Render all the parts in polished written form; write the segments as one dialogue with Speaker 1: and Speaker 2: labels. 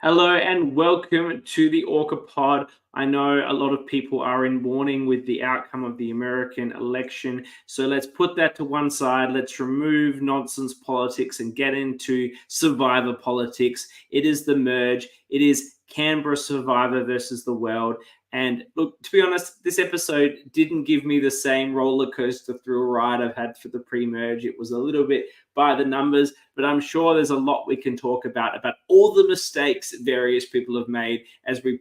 Speaker 1: Hello and welcome to the ORCA pod. I know a lot of people are in mourning with the outcome of the American election. So let's put that to one side. Let's remove nonsense politics and get into survivor politics. It is the merge. It is Canberra Survivor versus the world. And look, to be honest, this episode didn't give me the same roller coaster thrill ride I've had for the pre-merge. It was a little bit by the numbers, but I'm sure there's a lot we can talk about all the mistakes various people have made as we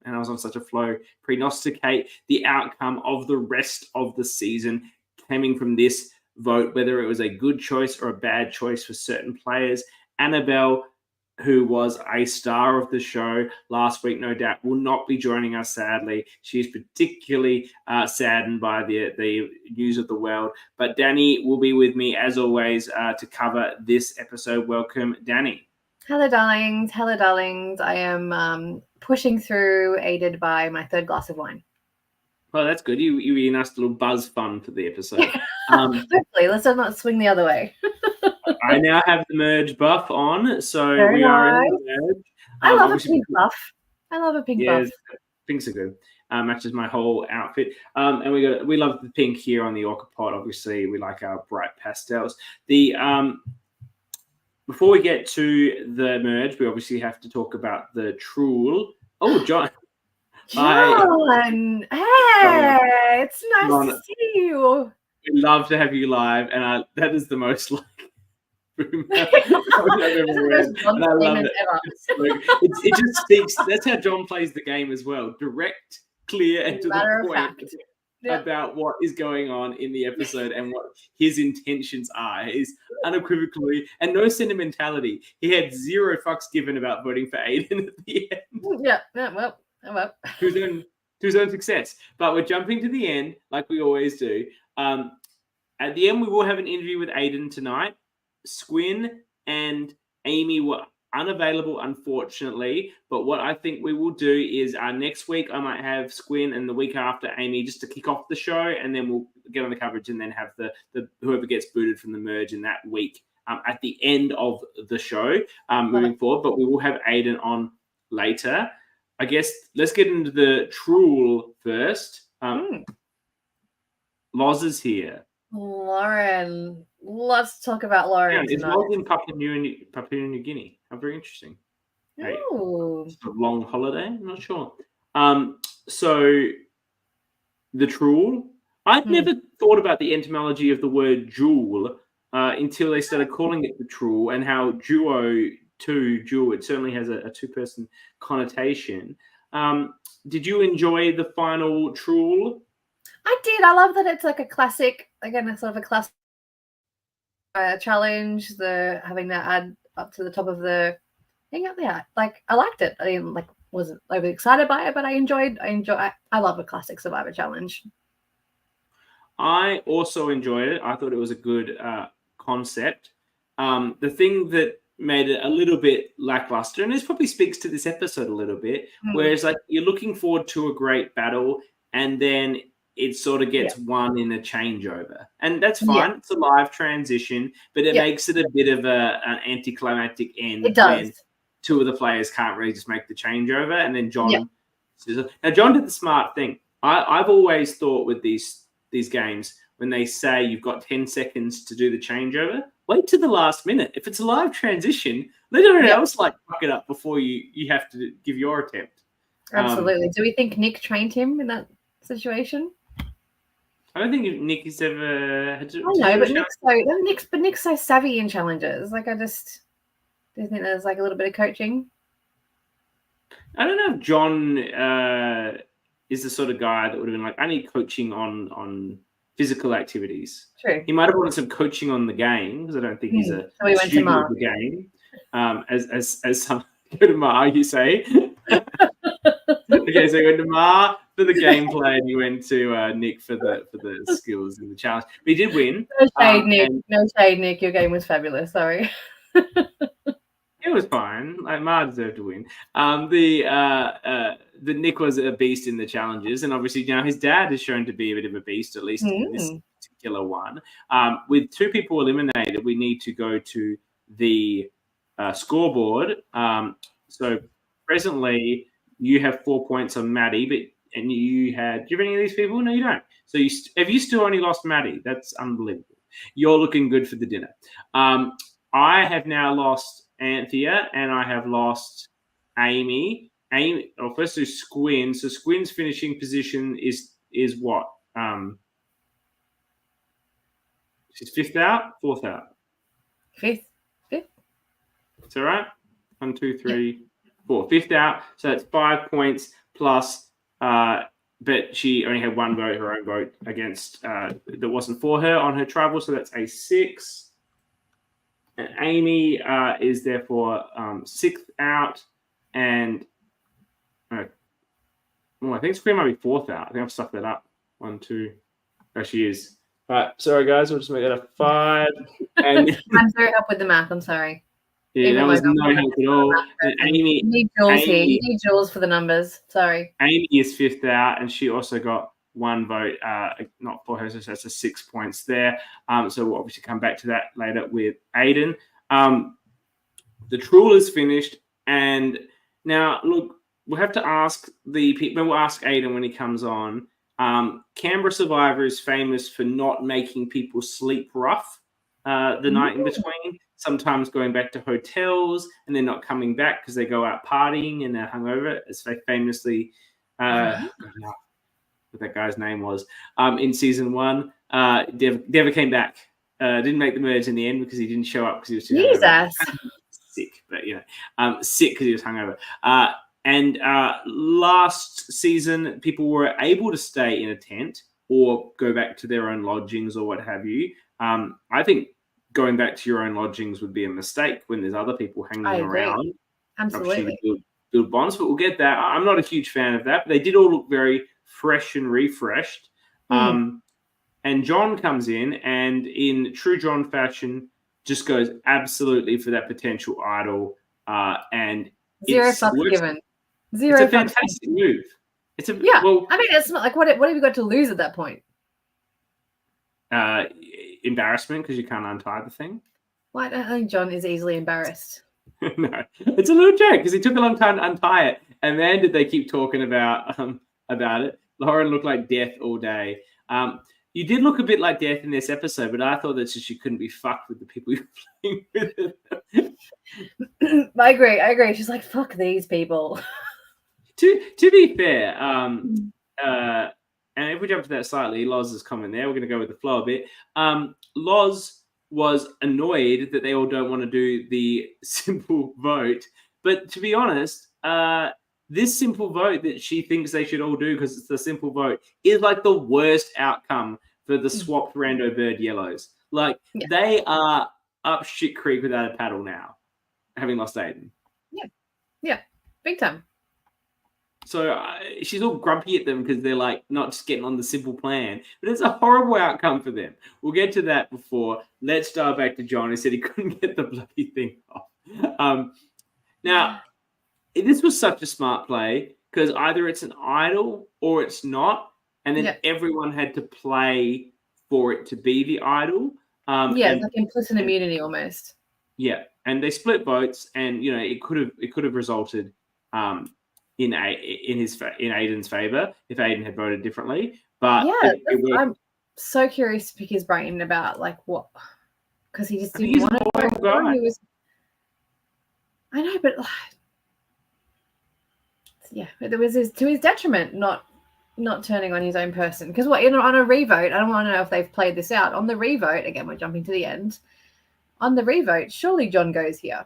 Speaker 1: and I was on such a flow, prognosticate the outcome of the rest of the season coming from this vote, whether it was a good choice or a bad choice for certain players. Annabel, who was a star of the show last week, no doubt, will not be joining us, sadly. She's particularly saddened by the news of the world. But Dani will be with me, as always, to cover this episode. Welcome, Dani.
Speaker 2: Hello, darlings. Hello, darlings. I am pushing through, aided by my third glass of wine.
Speaker 1: Well, that's good. You be a nice little buzz fun for the episode.
Speaker 2: Hopefully, let's not swing the other way.
Speaker 1: I now have the merge buff on, so
Speaker 2: Very
Speaker 1: we are
Speaker 2: nice.
Speaker 1: in the merge.
Speaker 2: I love a pink buff. I love a pink buff.
Speaker 1: Pinks are good. Matches my whole outfit. And we love the pink here on the ORCA pod. Obviously, we like our bright pastels. Before we get to the merge, we obviously have to talk about the trual. Oh, John.
Speaker 2: John, hey, it's nice to see you.
Speaker 1: We love to have you live, and that is the most like boom I've ever read. And I love it. It just speaks. That's how John plays the game as well. Direct, clear, and to the point about what is going on in the episode and what his intentions are. Is unequivocally and no sentimentality. He had zero fucks given about voting for Aiden at the end.
Speaker 2: Yeah. Well.
Speaker 1: To his own success. But we're jumping to the end, like we always do. At the end, we will have an interview with Aiden tonight. Squin and Amy were unavailable, unfortunately. But what I think we will do is next week I might have Squin, and the week after Amy, just to kick off the show, and then we'll get on the coverage and then have the whoever gets booted from the merge in that week at the end of the show moving forward. But we will have Aiden on later. I guess let's get into the trual first. Loz is here.
Speaker 2: Lauren. Let's talk about Lauren.
Speaker 1: It's Loz in Papua New Guinea. How very interesting.
Speaker 2: Oh.
Speaker 1: Hey, a long holiday? I'm not sure. So the trual. I'd never thought about the etymology of the word jewel until they started calling it the trual, and how duo to jewel, it certainly has a two-person connotation. Did you enjoy the final trual?
Speaker 2: I did. I love that it's like a classic, again, it's sort of a classic challenge, having that add up to the top of the thing up there. Like, I liked it. I didn't wasn't overly excited by it, but I love a classic survivor challenge.
Speaker 1: I also enjoyed it. I thought it was a good concept. The thing that made it a little bit lackluster, and this probably speaks to this episode a little bit, whereas like you're looking forward to a great battle and then it sort of gets won in a changeover, and that's fine. It's a live transition, but it makes it a bit of an anticlimactic end.
Speaker 2: It does.
Speaker 1: When two of the players can't really just make the changeover, and then John. Now John did the smart thing. I've always thought with these games, when they say you've got 10 seconds to do the changeover, wait to the last minute. If it's a live transition, let everyone else fuck it up before you have to give your attempt.
Speaker 2: Absolutely. Do we think Nick trained him in that situation?
Speaker 1: I don't think Nick has ever had to.
Speaker 2: I know, but Nick's so savvy in challenges. Like, I just do think there's like a little bit of coaching.
Speaker 1: I don't know if John is the sort of guy that would have been like, I need coaching on physical activities.
Speaker 2: True.
Speaker 1: He might have wanted some coaching on the game, because I don't think he's a student of the game. As some go to Mar, you say. Okay, so you went to Mar for the gameplay, and you went to Nick for the skills in the challenge. But he did win.
Speaker 2: No shade, Nick. No shade, Nick. Your game was fabulous. Sorry.
Speaker 1: It was fine. Like, Mar deserved to win. The Nick was a beast in the challenges, and obviously now his dad is shown to be a bit of a beast, at least in this particular one. With two people eliminated, we need to go to the scoreboard. So presently you have 4 points on Maddie, and you had. Do you have any of these people? No, you don't. So have you still only lost Maddie? That's unbelievable. You're looking good for the dinner. I have now lost Anthea, and I have lost Amy. First do Squin. So Squin's finishing position is what? She's fifth out, fourth out.
Speaker 2: Fifth.
Speaker 1: It's all right. 1, 2, 3, 4. Fifth out. So that's 5 points plus. But she only had one vote, her own vote against that wasn't for her on her travel. So that's a 6. And Amy is therefore 6th out, and I think Square might be 4th out. I think I've stuffed that up. 1, 2. Oh, she is. All right, sorry guys, we'll just make that a 5. And
Speaker 2: I'm sorry, help with the math. I'm sorry.
Speaker 1: yeah, that was no help at all. And Amy,
Speaker 2: you need Jules here. You need Jules for the numbers. Sorry.
Speaker 1: Amy is 5th out, and she also got 1 vote, not for her, so that's a 6 points there. So we'll obviously come back to that later with Aiden. The trual is finished, and now look, we'll have to ask the people. We'll ask Aiden when he comes on. Canberra Survivor is famous for not making people sleep rough the night in between. Sometimes going back to hotels and then not coming back because they go out partying and they're hungover, as they famously. What that guy's name was in season 1. Never came back. Didn't make the merge in the end because he didn't show up because he was too hungover. Sick, but sick because he was hungover. And last season, people were able to stay in a tent or go back to their own lodgings or what have you. I think going back to your own lodgings would be a mistake when there's other people hanging around.
Speaker 2: Absolutely.
Speaker 1: Build bonds, but we'll get that. I'm not a huge fan of that, but they did all look very fresh and refreshed. And John comes in, and in true John fashion, just goes absolutely for that potential idol. And
Speaker 2: zero fucks given. Zero.
Speaker 1: It's a fantastic move. It's well.
Speaker 2: I mean, it's not like what have you got to lose at that point?
Speaker 1: Embarrassment because you can't untie the thing.
Speaker 2: Well, I don't think John is easily embarrassed.
Speaker 1: No, it's a little joke because he took a long time to untie it, and then did they keep talking about it? Lauren looked like death all day. You did look a bit like death in this episode, but I thought that's just you couldn't be fucked with the people you're playing with.
Speaker 2: I agree. She's like, fuck these people.
Speaker 1: To be fair, and if we jump to that slightly, Loz's comment there, we're going to go with the flow a bit. Loz was annoyed that they all don't want to do the simple vote. But to be honest, this simple vote that she thinks they should all do because it's the simple vote is like the worst outcome for the swapped rando bird yellows. Like they are up shit creek without a paddle now, having lost Aiden.
Speaker 2: Yeah, big time.
Speaker 1: So she's all grumpy at them because they're like not just getting on the simple plan. But it's a horrible outcome for them. We'll get to that before. Let's dive back to John, who said he couldn't get the bloody thing off. Now, this was such a smart play because either it's an idol or it's not. And then everyone had to play for it to be the idol.
Speaker 2: It's like implicit immunity almost.
Speaker 1: Yeah, and they split votes, and it could have resulted in Aiden's favor if Aiden had voted differently. But
Speaker 2: I'm so curious to pick his brain about like what, because he just didn't want to
Speaker 1: go.
Speaker 2: I know, but but there was to his detriment not turning on his own person. Because on a revote, I don't want to know if they've played this out. On the revote, again, we're jumping to the end. On the revote, surely John goes here.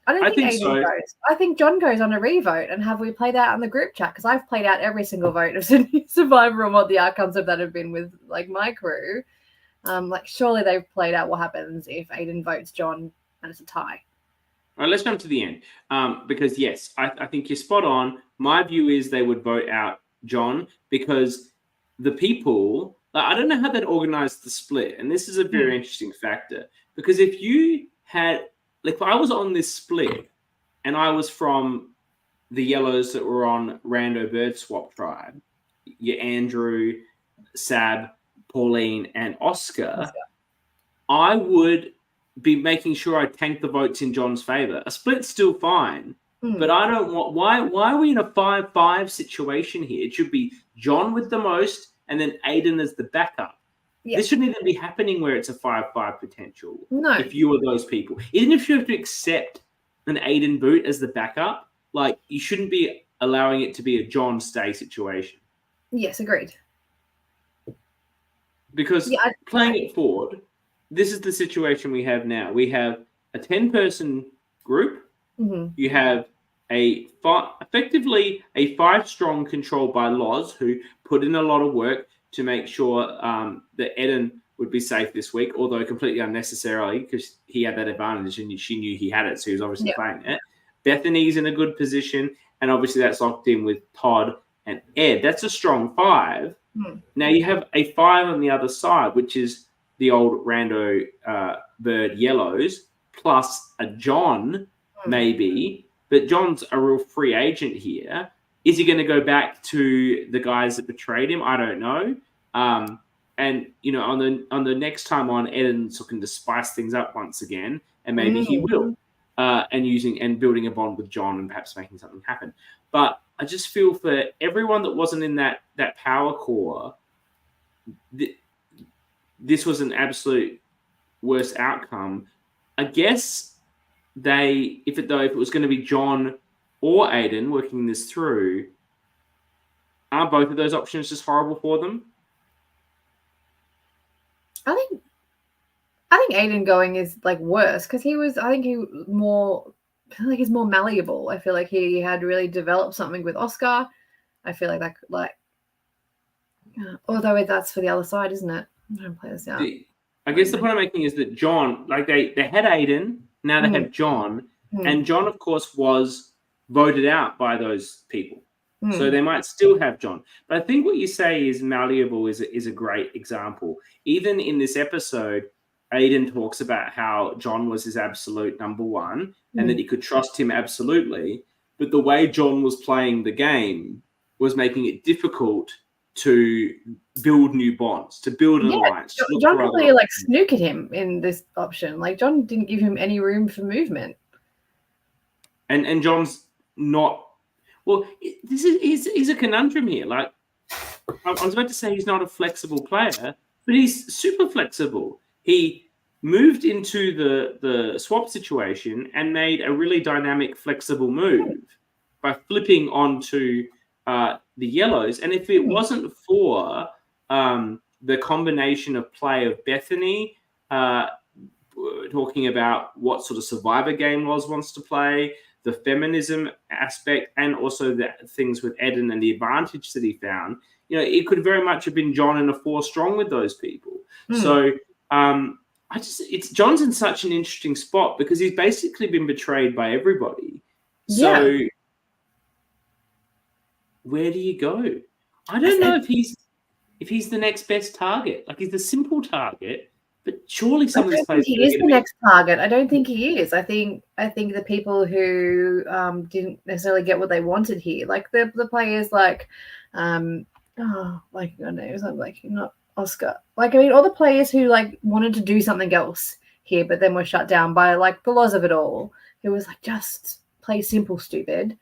Speaker 2: I don't think Aiden goes. I think John goes on a revote, and have we played out on the group chat? Because I've played out every single vote of Sydney Survivor and what the outcomes of that have been with like my crew. Surely they've played out what happens if Aiden votes John and it's a tie.
Speaker 1: All right, let's jump to the end. Because yes, I think you're spot on. My view is they would vote out John because the people, I don't know how they'd organize the split. And this is a very interesting factor because if you had, if I was on this split and I was from the yellows that were on Rando Bird Swap Tribe, your Andrew, Sab, Pauline, and Oscar, I would be making sure I tank the votes in John's favour. A split's still fine, but I don't want. Why are we in a 5-5 situation here? It should be John with the most, and then Aiden as the backup. Yeah. This shouldn't even be happening where it's a 5-5 potential.
Speaker 2: No,
Speaker 1: if you are those people, even if you have to accept an Aiden boot as the backup, like you shouldn't be allowing it to be a John stay situation.
Speaker 2: Yes, agreed.
Speaker 1: Because playing it forward, this is the situation we have now. We have a 10-person group.
Speaker 2: Mm-hmm.
Speaker 1: You have effectively a 5-strong control by Loz, who put in a lot of work to make sure that Aiden would be safe this week, although completely unnecessarily because he had that advantage and she knew he had it, so he was obviously playing it. Bethany's in a good position, and obviously that's locked in with Todd and Ed. That's a strong 5. Now you have a 5 on the other side, which is the old rando bird yellows, plus a John maybe, but John's a real free agent here. Is he going to go back to the guys that betrayed him? I don't know. And on the next time on, Aiden's looking to spice things up once again, and maybe he will. And building a bond with John and perhaps making something happen. But I just feel for everyone that wasn't in that power core, this was an absolute worst outcome. I guess if it was going to be John or Aiden working this through, are both of those options just horrible for them?
Speaker 2: I think Aiden going is like worse because he's more malleable. I feel like he had really developed something with Oscar. I feel like although that's for the other side, isn't it? I'm trying to play this out.
Speaker 1: I guess the point I'm making is that John, like they had Aiden, now they have John, and John, of course, was voted out by those people. So they might still have John. But I think what you say is malleable is a great example. Even in this episode, Aiden talks about how John was his absolute number one and that he could trust him absolutely. But the way John was playing the game was making it difficult to build new bonds, to build an alliance.
Speaker 2: John really snook at him in this option. Like John didn't give him any room for movement.
Speaker 1: And John's not. Well, he's a conundrum here. Like I was about to say, he's not a flexible player, but he's super flexible. He moved into the swap situation and made a really dynamic, flexible move by flipping onto the yellows. And if it wasn't for the combination of play of Bethany talking about what sort of survivor game Loz wants to play, the feminism aspect, and also the things with Aiden and the advantage that he found, it could very much have been John in a 4 strong with those people. So John's in such an interesting spot because he's basically been betrayed by everybody. So where do you go? I don't know if he's the next best target. Like he's the simple target, but surely some of these players.
Speaker 2: He is the next target. I don't think he is. I think the people who didn't necessarily get what they wanted here, like the players like not Oscar. Like I mean, all the players who wanted to do something else here, but then were shut down by the laws of it all. Who was just play simple, stupid.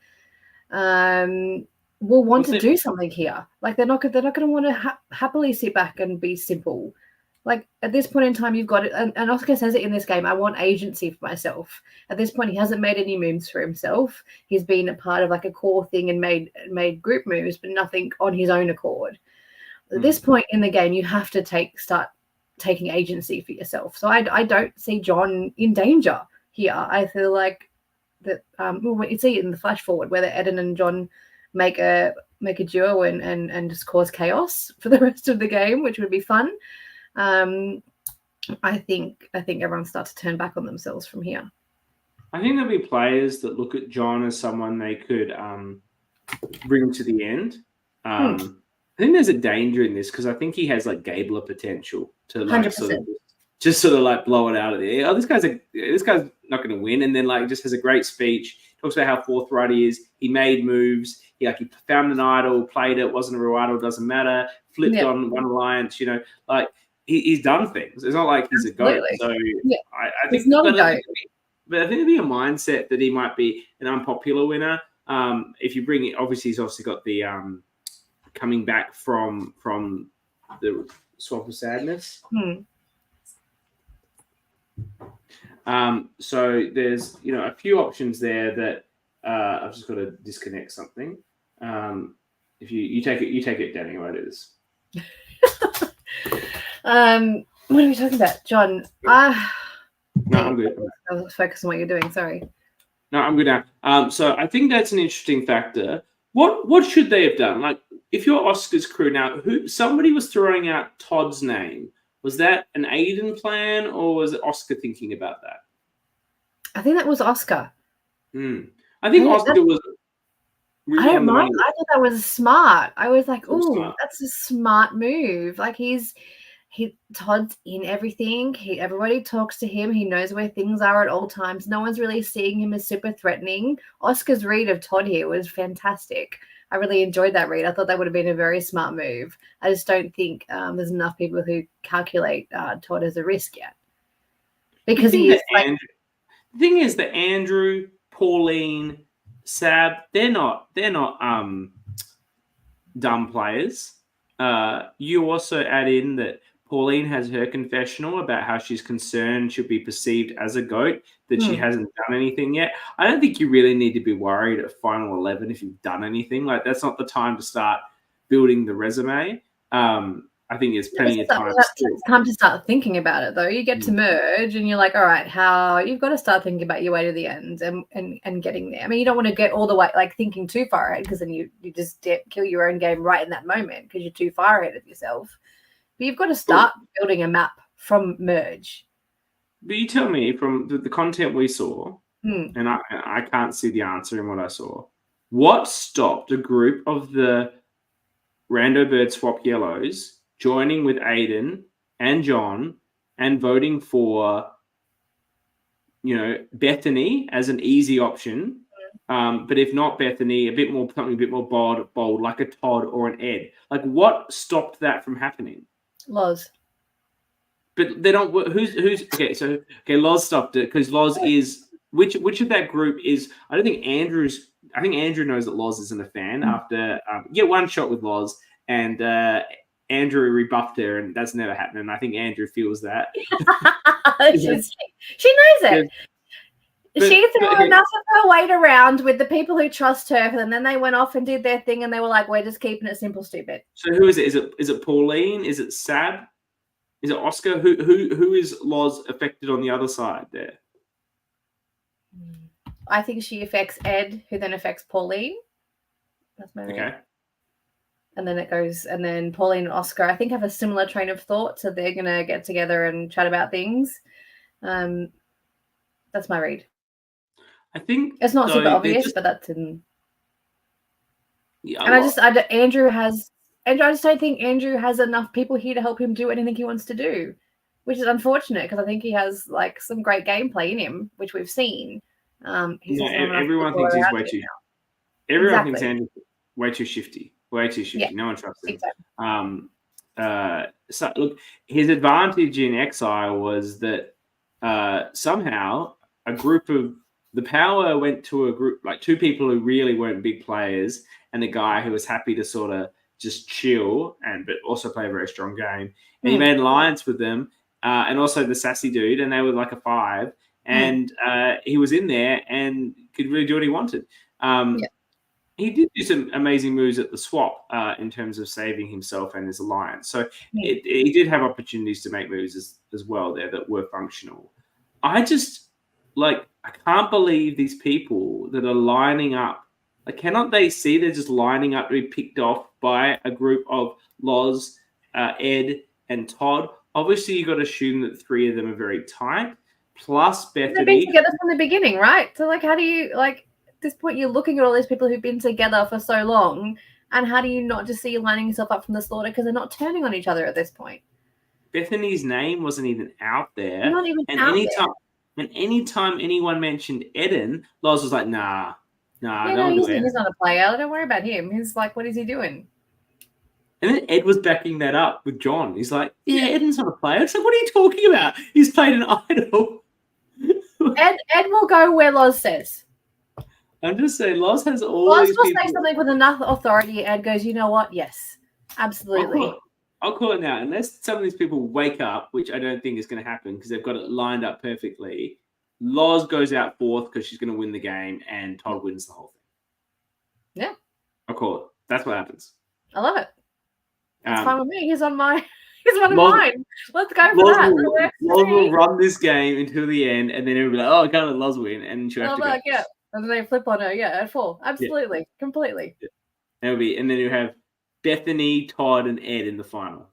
Speaker 2: Will want to do something here. Like they're not going to want to happily sit back and be simple. Like at this point in time, you've got it, and Oscar says it in this game. I want agency for myself. At this point, he hasn't made any moves for himself. He's been a part of a core thing and made group moves, but nothing on his own accord. At this point in the game, you have to start taking agency for yourself. So I don't see John in danger here. I feel like that. You see it in the flash forward whether Aiden and John make a duo and just cause chaos for the rest of the game, which would be fun. I think everyone starts to turn back on themselves from here.
Speaker 1: I think there'll be players that look at John as someone they could bring to the end. I think there's a danger in this because I think he has Gabler potential to sort of blow it out of the air. Oh, this guy's not going to win, and then just has a great speech. Talks about how forthright he is. He made moves. He found an idol, played it. Wasn't a real idol. Doesn't matter. Flipped on one alliance. he's done things. It's not like he's a goat. So
Speaker 2: yeah.
Speaker 1: I think
Speaker 2: he's not a goat.
Speaker 1: But I think it'd be a mindset that he might be an unpopular winner. If you bring it, obviously he's also got the coming back from the Swamp of Sadness. So there's a few options there that I've just got to disconnect something. If you take it, Danny, what it is.
Speaker 2: What are we talking about, John?
Speaker 1: No, I'm good.
Speaker 2: I was focused on what you're doing. Sorry.
Speaker 1: No, I'm good now. So I think that's an interesting factor. What should they have done? Like, if you're Oscar's crew now, somebody was throwing out Todd's name. Was that an Aiden plan, or was it Oscar thinking about that?
Speaker 2: I think that was Oscar.
Speaker 1: I think Oscar was. Really
Speaker 2: I don't mind. I thought that was smart. I was like, "Oh, that's a smart move." Like Todd's in everything. Everybody talks to him. He knows where things are at all times. No one's really seeing him as super threatening. Oscar's read of Todd here was fantastic. I really enjoyed that read. I thought that would have been a very smart move. I just don't think there's enough people who calculate Todd as a risk yet. Because he is
Speaker 1: the thing is that Andrew, Pauline, Sab, they're not dumb players. You also add in that Pauline has her confessional about how she's concerned she'll be perceived as a goat, that she hasn't done anything yet. I don't think you really need to be worried at final 11 if you've done anything. Like, that's not the time to start building the resume. I think there's plenty of time.
Speaker 2: It's time to start thinking about it, though. You get to merge, and you're like, all right, you've got to start thinking about your way to the end and getting there. I mean, you don't want to get all the way, like, thinking too far ahead, because then you just kill your own game right in that moment because you're too far ahead of yourself. But you've got to start building a map from merge.
Speaker 1: But you tell me, from the content we saw, and I can't see the answer in what I saw, what stopped a group of the Rando Bird Swap Yellows joining with Aiden and John and voting for, Bethany as an easy option? But if not Bethany, something a bit more bold, like a Todd or an Ed. Like, what stopped that from happening?
Speaker 2: Loz.
Speaker 1: But they don't. Who's okay? So Loz stopped it because Loz is which of that group is? I don't think Andrew's. I think Andrew knows that Loz isn't a fan after one shot with Loz, and Andrew rebuffed her, and that's never happened. And I think Andrew feels that.
Speaker 2: She knows it. She threw enough of her weight around with the people who trust her, and then they went off and did their thing, and they were like, "We're just keeping it simple, stupid."
Speaker 1: So who is it? Is it Pauline? Is it Sab? Is it Oscar? Who is Loz affected on the other side there?
Speaker 2: I think she affects Ed, who then affects Pauline. That's my read.
Speaker 1: Okay.
Speaker 2: And then it goes, and then Pauline and Oscar, I think, have a similar train of thought, so they're gonna get together and chat about things. That's my read.
Speaker 1: I think
Speaker 2: it's not super obvious, but that's in.
Speaker 1: Yeah,
Speaker 2: and I just don't think Andrew has enough people here to help him do anything he wants to do, which is unfortunate because I think he has like some great gameplay in him, which we've seen.
Speaker 1: Everyone thinks he's way too. Everyone thinks Andrew's way too shifty. Way too shifty. Yeah, no one trusts him. Exactly. So look, his advantage in Exile was that somehow a group of the power went to a group, like two people who really weren't big players, and a guy who was happy to sort of just chill but also play a very strong game. And he made an alliance with them, and also the sassy dude, and they were like a 5. And he was in there and could really do what he wanted. He did do some amazing moves at the swap in terms of saving himself and his alliance. So he did have opportunities to make moves as well there that were functional. I can't believe these people that are lining up. Like, cannot they see they're just lining up to be picked off by a group of Loz, Ed, and Todd? Obviously, you've got to assume that 3 of them are very tight. Plus Bethany.
Speaker 2: They've been together from the beginning, right? So, like, how do you, like, at this point, you're looking at all these people who've been together for so long, and how do you not just see you lining yourself up from the slaughter because they're not turning on each other at this point?
Speaker 1: Bethany's name wasn't even out there.
Speaker 2: Not even out there.
Speaker 1: And anytime anyone mentioned Aiden, Loz was like, nah.
Speaker 2: He's not a player. Don't worry about him. He's like, what is he doing?
Speaker 1: And then Ed was backing that up with John. He's like, yeah, Eden's not a player. It's like, what are you talking about? He's played an idol.
Speaker 2: Ed will go where Loz says.
Speaker 1: I'm just saying, Loz has all
Speaker 2: Loz
Speaker 1: these
Speaker 2: will
Speaker 1: people.
Speaker 2: say something with enough authority. Ed goes, you know what? Yes, absolutely.
Speaker 1: I'll call it now. Unless some of these people wake up, which I don't think is going to happen because they've got it lined up perfectly. Loz goes out fourth because she's going to win the game, and Todd wins the whole thing.
Speaker 2: Yeah.
Speaker 1: I'll call it. That's what happens.
Speaker 2: I love it. It's fine with me. He's one of mine. Let's go for
Speaker 1: Loz
Speaker 2: that.
Speaker 1: Loz will run this game until the end, and then it'll be like, oh, I can't let Loz win, and she'll have to go.
Speaker 2: Yeah. And then they flip on her. Yeah, at 4. Absolutely. Yeah. Completely.
Speaker 1: Yeah. And then you have Bethany, Todd, and Ed in the final.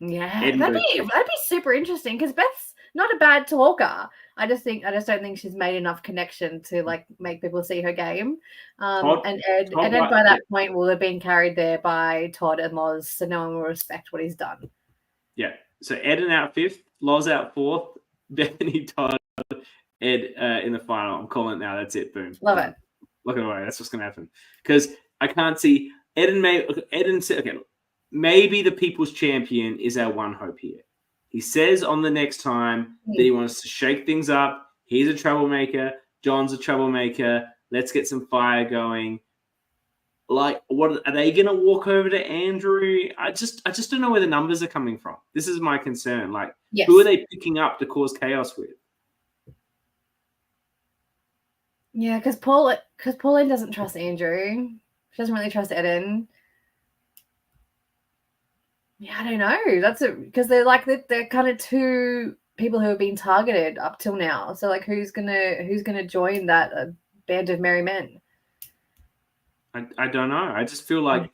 Speaker 2: Yeah, that'd be super interesting because Beth's not a bad talker. I just don't think she's made enough connection to like make people see her game. And Ed by that point will have been carried there by Todd and Loz, so no one will respect what he's done. Yeah.
Speaker 1: So Eden out 5th, Loz out 4th, Bethany, Todd, Ed in the final. I'm calling it now. That's it. Boom.
Speaker 2: Love it.
Speaker 1: Look away. That's what's going to happen because I can't see Eden said, okay, maybe the people's champion is our one hope here. He says on the next time that he wants to shake things up. He's a troublemaker. John's a troublemaker. Let's get some fire going. Like, what are they going to walk over to Andrew? I just don't know where the numbers are coming from. This is my concern. Like, who are they picking up to cause chaos with?
Speaker 2: Yeah, because Pauline doesn't trust Andrew. She doesn't really trust Eden. Yeah, I don't know. That's it because they're kind of two people who have been targeted up till now. So like, who's gonna join that band of merry men?
Speaker 1: I don't know. I just feel like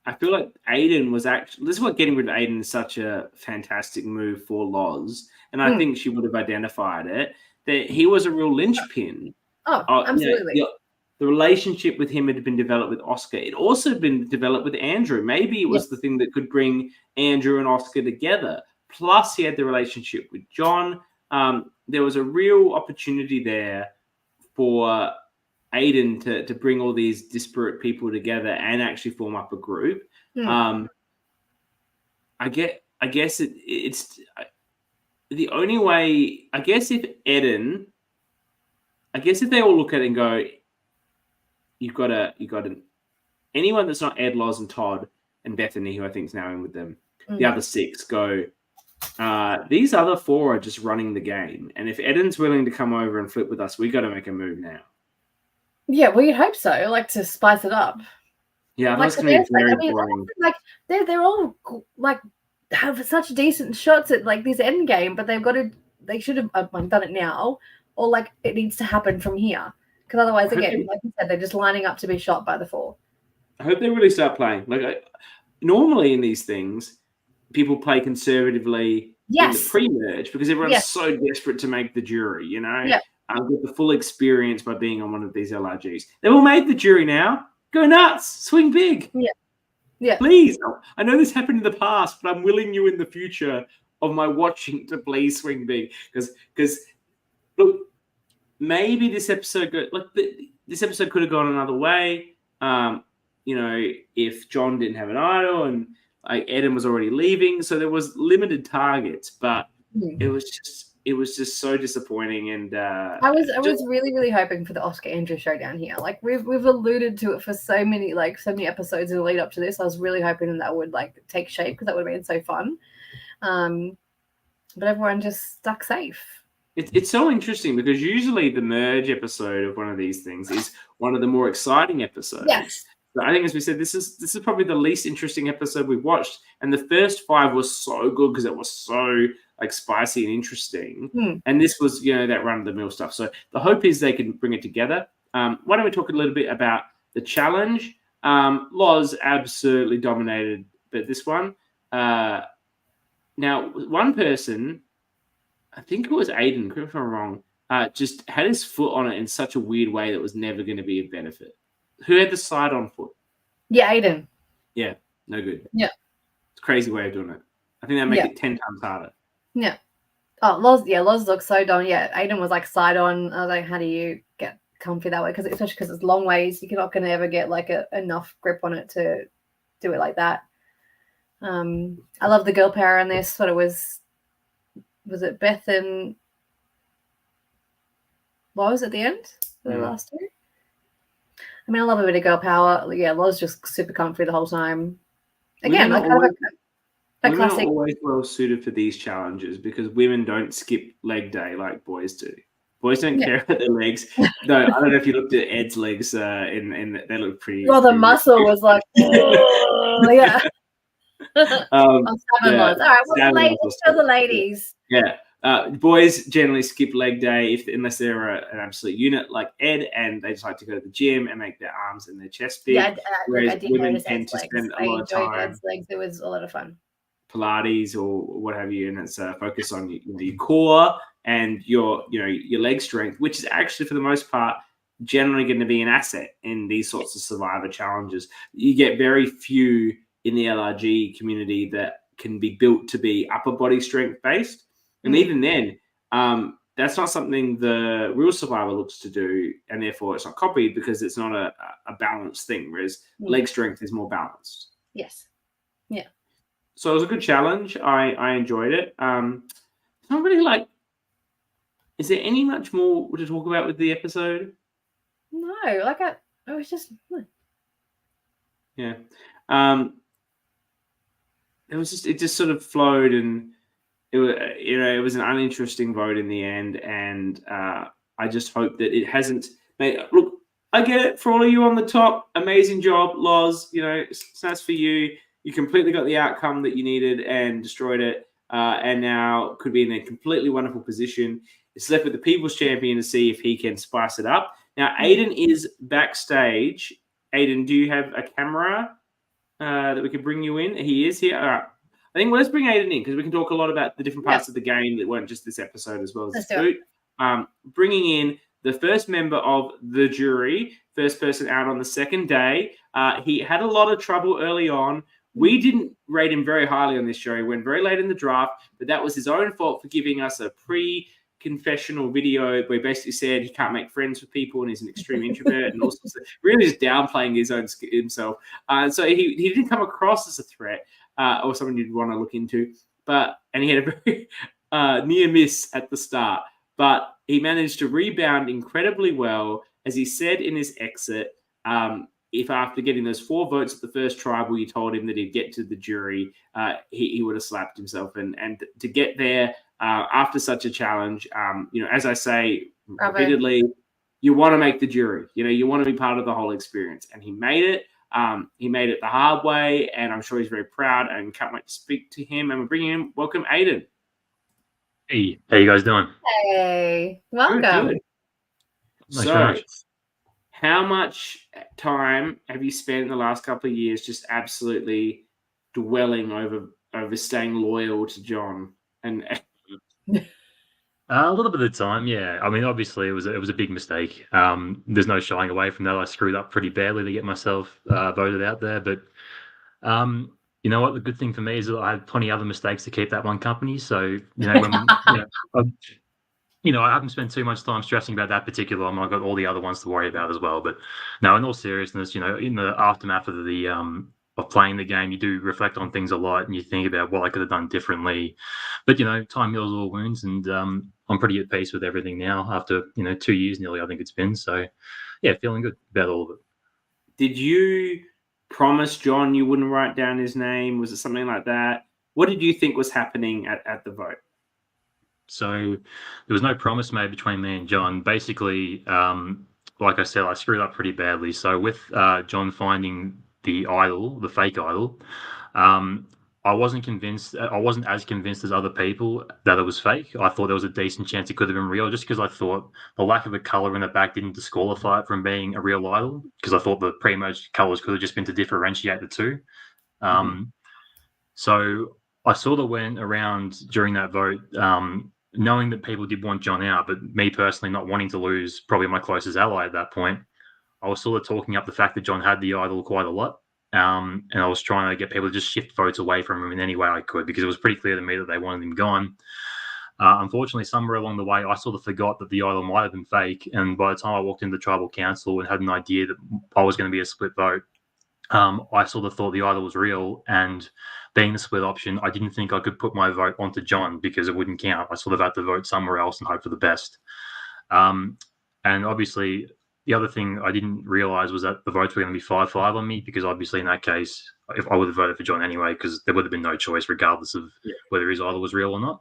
Speaker 1: Aiden was actually. This is what getting rid of Aiden is such a fantastic move for Loz, and I think she would have identified it that he was a real linchpin.
Speaker 2: Oh, absolutely.
Speaker 1: You know, the relationship with him had been developed with Oscar. It also been developed with Andrew. Maybe it was the thing that could bring Andrew and Oscar together. Plus, he had the relationship with John. There was a real opportunity there for Aiden to bring all these disparate people together and actually form up a group. I guess it's the only way. I guess if they all look at it and go, You've got anyone that's not Ed, Loz, and Todd and Bethany, who I think is now in with them. The other 6 go. These other 4 are just running the game, and if Eden's willing to come over and flip with us, we got to make a move now.
Speaker 2: Yeah, well, you'd hope so. Like to spice it up.
Speaker 1: Yeah, that's going to be very boring.
Speaker 2: Like they're all like have such decent shots at like this end game, but they should have done it now, or like it needs to happen from here. Because otherwise, again, like you said, they're just lining up to be shot by the 4.
Speaker 1: I hope they really start playing. Like normally in these things, people play conservatively in the pre-merge because everyone's so desperate to make the jury, you know?
Speaker 2: Yeah.
Speaker 1: Get the full experience by being on one of these LRGs. They've all made the jury now. Go nuts. Swing big.
Speaker 2: Yeah. Yeah.
Speaker 1: Please. I know this happened in the past, but I'm willing you in the future of my watching to please swing big. Because look, maybe this episode this episode could have gone another way. You know, if John didn't have an idol and like Eden was already leaving, so there was limited targets, but it was just so disappointing. And
Speaker 2: I was really, really hoping for the Oscar Andrew showdown here. Like we've alluded to it for so many episodes in the lead up to this. I was really hoping that would like take shape because that would have been so fun. But everyone just stuck safe.
Speaker 1: It's so interesting because usually the merge episode of one of these things is one of the more exciting episodes.
Speaker 2: Yes.
Speaker 1: But I think, as we said, this is probably the least interesting episode we've watched, and the first 5 was so good because it was so like spicy and interesting, and this was that run of the mill stuff. So the hope is they can bring it together. Why don't we talk a little bit about the challenge? Loz absolutely dominated, but this one. Now, one person, I think it was Aiden, correct me if I'm wrong, just had his foot on it in such a weird way that was never going to be of benefit. Who had the side-on foot?
Speaker 2: Yeah, Aiden.
Speaker 1: Yeah, no good.
Speaker 2: Yeah.
Speaker 1: It's a crazy way of doing it. I think that makes it 10 times harder.
Speaker 2: Yeah. Oh, Loz looks so dumb. Yeah, Aiden was like side-on. I was like, how do you get comfy that way? Especially because it's long ways. You're not going to ever get like enough grip on it to do it like that. I love the girl power in this. What it was it Beth and Loz at the end for the last two? I mean, I love a bit of girl power. Yeah, Loz just super comfy the whole time. Again, like kind of a
Speaker 1: women
Speaker 2: classic.
Speaker 1: are always well suited for these challenges because women don't skip leg day like boys do. Boys don't care about their legs. Though I don't know if you looked at Ed's legs, and they look pretty.
Speaker 2: Well, the muscle was like, oh, yeah. All right, let's show the ladies.
Speaker 1: Yeah. Boys generally skip leg day unless they're an absolute unit like Ed, and they just like to go to the gym and make their arms and their chest big.
Speaker 2: Yeah,
Speaker 1: whereas
Speaker 2: I did
Speaker 1: women
Speaker 2: notice
Speaker 1: tend
Speaker 2: Ed's
Speaker 1: to
Speaker 2: legs.
Speaker 1: spend a
Speaker 2: I
Speaker 1: lot of
Speaker 2: enjoyed
Speaker 1: time
Speaker 2: Ed's legs. It was a lot of fun.
Speaker 1: Pilates or what have you, and it's focus on your core and your leg strength, which is actually for the most part generally going to be an asset in these sorts of survivor challenges. You get very few in the LRG community that can be built to be upper body strength based, and even then, that's not something the real survivor looks to do, and therefore it's not copied because it's not a balanced thing. Whereas leg strength is more balanced.
Speaker 2: Yes. Yeah.
Speaker 1: So it was a good challenge. I enjoyed it. It's not really like. Is there any much more to talk about with the episode?
Speaker 2: No, like it was just.
Speaker 1: Yeah. It just sort of flowed, and it was it was an uninteresting vote in the end, and I just hope that it hasn't made. Look, I get it for all of you on the top. Amazing job, Loz. That's for you. You completely got the outcome that you needed and destroyed it, and now could be in a completely wonderful position. It's left with the People's Champion to see if he can spice it up. Now, Aiden is backstage. Aiden, do you have a camera that we can bring you in? He is here. All right. I think let's bring Aiden in because we can talk a lot about the different parts of the game that weren't just this episode as well as this boot. Bringing in the first member of the jury, first person out on the second day. He had a lot of trouble early on. We didn't rate him very highly on this show. He went very late in the draft, but that was his own fault for giving us a confessional video where he basically said he can't make friends with people and he's an extreme introvert and also really just downplaying himself. So he didn't come across as a threat or someone you'd want to look into. And he had a very near miss at the start, but he managed to rebound incredibly well. As he said in his exit, if after getting those 4 votes at the first tribal, you told him that he'd get to the jury, he would have slapped himself. And to get there after such a challenge, as I say repeatedly, you want to make the jury. You want to be part of the whole experience. And he made it. He made it the hard way, and I'm sure he's very proud and can't wait to speak to him. And we're bringing him. Welcome, Aiden.
Speaker 3: Hey, how you guys doing?
Speaker 2: Hey, welcome.
Speaker 1: Good. So, how much time have you spent in the last couple of years just absolutely dwelling over staying loyal to John? And
Speaker 3: a little bit of time, yeah. I mean, obviously, it was a big mistake. There's no shying away from that. I screwed up pretty badly to get myself voted out there. But you know what? The good thing for me is that I had plenty of other mistakes to keep that one company. So I haven't spent too much time stressing about that particular one. I've got all the other ones to worry about as well. But no, in all seriousness, in the aftermath of the of playing the game, you do reflect on things a lot and you think about what I could have done differently. But time heals all wounds, and I'm pretty at peace with everything now after 2 years nearly, I think it's been. So yeah, feeling good about all of it.
Speaker 1: Did you promise John you wouldn't write down his name? Was it something like that? What did you think was happening at the vote?
Speaker 3: So there was no promise made between me and John. Basically, like I said, I screwed up pretty badly. So with John finding the fake idol, I wasn't convinced. I wasn't as convinced as other people that it was fake. I thought there was a decent chance it could have been real, just because I thought the lack of a color in the back didn't disqualify it from being a real idol, because I thought the pre-merged colors could have just been to differentiate the two. So I sort of went around during that vote knowing that people did want John out, but me personally not wanting to lose probably my closest ally at that point. I was sort of talking up the fact that John had the idol quite a lot. And I was trying to get people to just shift votes away from him in any way I could, because it was pretty clear to me that they wanted him gone. Unfortunately, somewhere along the way, I sort of forgot that the idol might have been fake. And by the time I walked into the tribal council and had an idea that I was going to be a split vote, I sort of thought the idol was real, and being the split option, I didn't think I could put my vote onto John because it wouldn't count. I sort of had to vote somewhere else and hope for the best. And obviously, the other thing I didn't realise was that the votes were going to be 5-5 on me, because obviously in that case, if I would have voted for John anyway, because there would have been no choice regardless of whether his idol was real or not.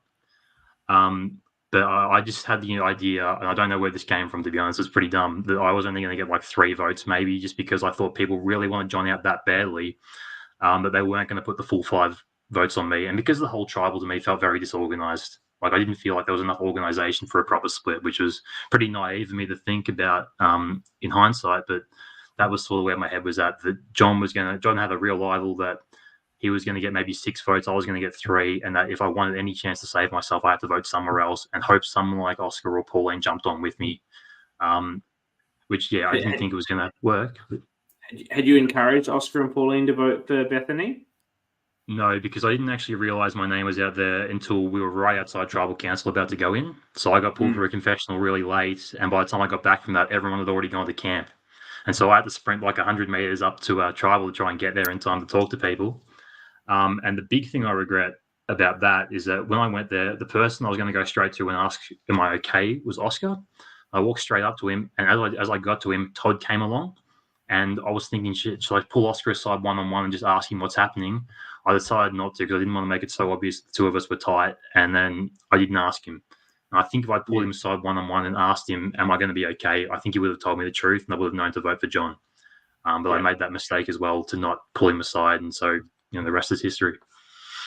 Speaker 3: But I just had the idea, and I don't know where this came from, to be honest. It's pretty dumb, that I was only going to get like 3 votes maybe, just because I thought people really wanted John out that badly, that they weren't going to put the full 5 votes on me. And because the whole tribal to me felt very disorganised. Like, I didn't feel like there was enough organisation for a proper split, which was pretty naive of me to think about in hindsight. But that was sort of where my head was at, that John had a real idol, that he was going to get maybe 6 votes, I was going to get 3, and that if I wanted any chance to save myself, I had to vote somewhere else and hope someone like Oscar or Pauline jumped on with me, which, I didn't think it was going to work. But
Speaker 1: had you encouraged Oscar and Pauline to vote for Bethany?
Speaker 3: no, because I didn't actually realise my name was out there until we were right outside Tribal Council about to go in. So I got pulled for a confessional really late, and by the time I got back from that, everyone had already gone to camp. And so I had to sprint like 100 metres up to Tribal to try and get there in time to talk to people. And the big thing I regret about that is that when I went there, the person I was going to go straight to and ask, am I okay, was Oscar. I walked straight up to him, and as I got to him, Todd came along. And I was thinking, shit, should I pull Oscar aside one-on-one and just ask him what's happening? I decided not to, because I didn't want to make it so obvious the two of us were tight. And then I didn't ask him. And I think if I pulled him aside one-on-one and asked him, am I going to be okay, I think he would have told me the truth, and I would have known to vote for John. But I made that mistake as well, to not pull him aside. And so, the rest is history.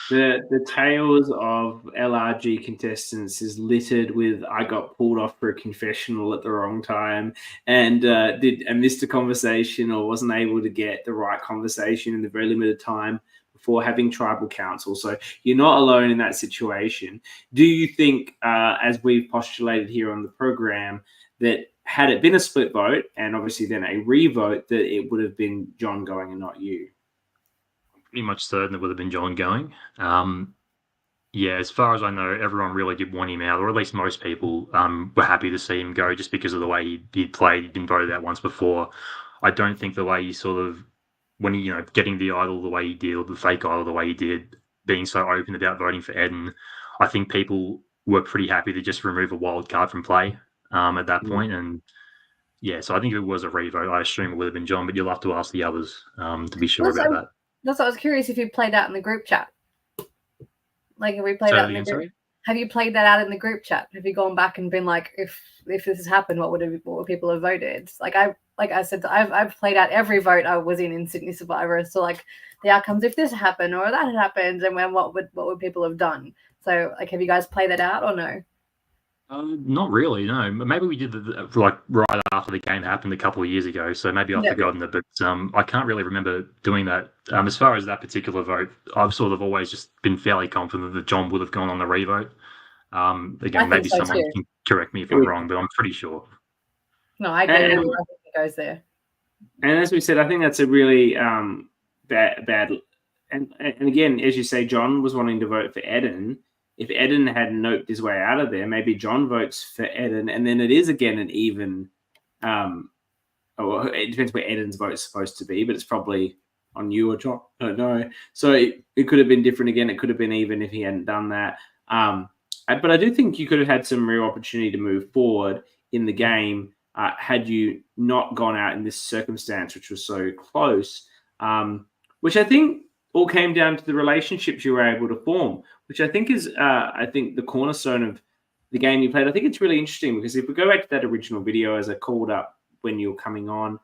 Speaker 1: The tales of LRG contestants is littered with, I got pulled off for a confessional at the wrong time and missed a conversation, or wasn't able to get the right conversation in the very limited time before having tribal council. So you're not alone in that situation. Do you think, as we've postulated here on the program, that had it been a split vote and obviously then a revote, that it would have been John going and not you?
Speaker 3: Pretty much certain it would have been John going. As far as I know, everyone really did want him out, or at least most people were happy to see him go, just because of the way he played. He'd been voted out once before. I don't think the way he sort of, when he, getting the idol the way he did, or the fake idol the way he did, being so open about voting for Aiden, I think people were pretty happy to just remove a wild card from play at that point. And so I think if it was a revote, I assume it would have been John, but you'll have to ask the others to be sure about that.
Speaker 2: That's what I was curious if you played out in the group chat. Like, have we played out in the group? Have you played that out in the group chat? Have you gone back and been like, if this has happened, what would people have voted? Like I said, I've played out every vote I was in Sydney Survivor. So like the outcomes, if this happened or that had happened, and when what would people have done? So like, have you guys played that out or no?
Speaker 3: Not really, no. Maybe we did like right after the game happened a couple of years ago, so maybe I've forgotten it. But I can't really remember doing that. As far as that particular vote, I've sort of always just been fairly confident that John would have gone on the revote. Again, maybe someone can correct me if I'm wrong, but I'm pretty sure.
Speaker 2: No, I agree. I think it goes there.
Speaker 1: And as we said, I think that's a really bad. And again, as you say, John was wanting to vote for Aiden. If Aiden had noped his way out of there, maybe John votes for Aiden, and then it is again an even. It depends where Aiden's vote's supposed to be, but it's probably on you or John. I don't know. So it could have been different again. It could have been even if he hadn't done that. But I do think you could have had some real opportunity to move forward in the game had you not gone out in this circumstance, which was so close, which I think all came down to the relationships you were able to form, which I think is, the cornerstone of the game you played. I think it's really interesting because if we go back to that original video, as I called up when you were coming on,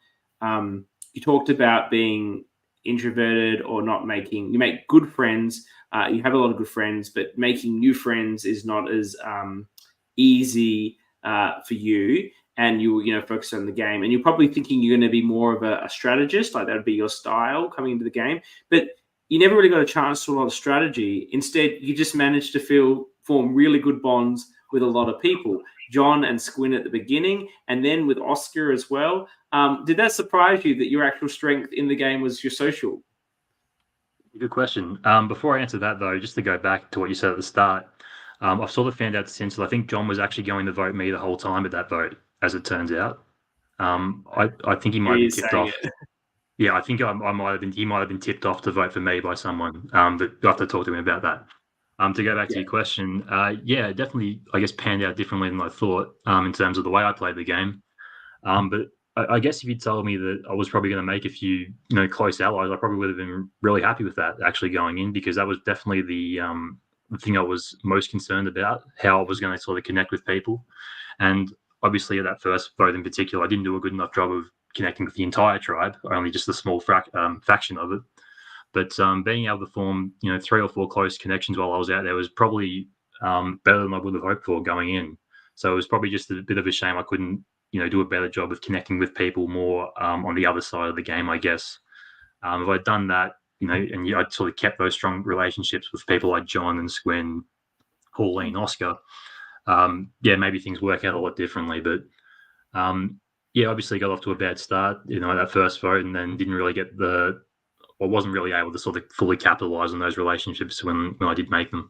Speaker 1: you talked about being introverted or not making, you make good friends. You have a lot of good friends, but making new friends is not as easy for you. And you focus on the game, and you're probably thinking you're going to be more of a strategist, like that would be your style coming into the game. But you never really got a chance to a lot of strategy. Instead, you just managed to form really good bonds with a lot of people. John and Squin at the beginning, and then with Oscar as well. Did that surprise you that your actual strength in the game was your social?
Speaker 3: Good question. Before I answer that, though, just to go back to what you said at the start, I've sort of found out since that I think John was actually going to vote me the whole time at that vote, as it turns out. I think he might be tipped off. Yeah, I think I might have been. He might have been tipped off to vote for me by someone. But you'll have to talk to him about that. To go back to
Speaker 1: Yeah.
Speaker 3: your question, yeah, definitely, I guess, panned out differently than I thought in terms of the way I played the game. But I guess if you told me that I was probably going to make a few, close allies, I probably would have been really happy with that actually going in, because that was definitely the thing I was most concerned about, how I was going to sort of connect with people. And obviously, at that first vote in particular, I didn't do a good enough job of connecting with the entire tribe, only just a small faction of it. But being able to form, 3 or 4 close connections while I was out there was probably better than I would have hoped for going in. So it was probably just a bit of a shame I couldn't, do a better job of connecting with people more on the other side of the game, I guess. If I'd done that, and I'd sort of kept those strong relationships with people like John and Squin, Pauline, Oscar, maybe things work out a lot differently. But obviously got off to a bad start, that first vote, and then didn't really get wasn't really able to sort of fully capitalize on those relationships when I did make them.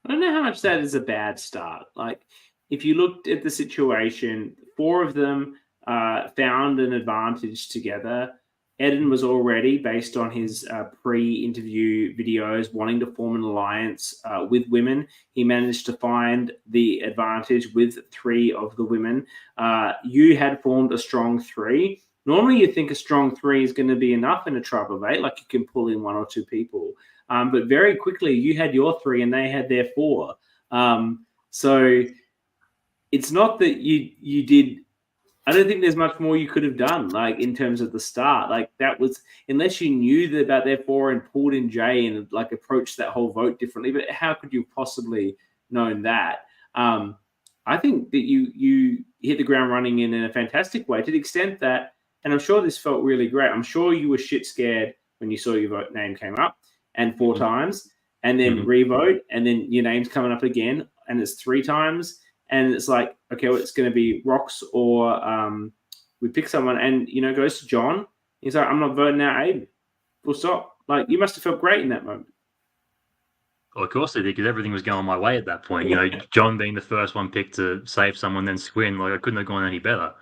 Speaker 1: I don't know how much that is a bad start. Like, if you looked at the situation, 4 of them found an advantage together. Aiden was already, based on his pre-interview videos, wanting to form an alliance with women. He managed to find the advantage with 3 of the women. You had formed a strong 3. Normally, you think a strong 3 is going to be enough in a tribe of 8, like you can pull in 1 or 2 people. But very quickly, you had your 3 and they had their 4. So it's not that you did. I don't think there's much more you could have done, like, in terms of the start. Like, that was, unless you knew about their 4 and pulled in Jay and like approached that whole vote differently. But how could you possibly known that? I think that you hit the ground running in a fantastic way, to the extent that, and I'm sure this felt really great. I'm sure you were shit scared when you saw your vote name came up and 4 times, and then revote, and then your name's coming up again, and it's 3 times. And it's like, okay, well, it's going to be Rocks or we pick someone, and, goes to John. He's like, I'm not voting out Aiden. Full stop. Like, you must have felt great in that moment.
Speaker 3: Well, of course I did, because everything was going my way at that point. John being the first one picked to save someone, then Squin, like, I couldn't have gone any better.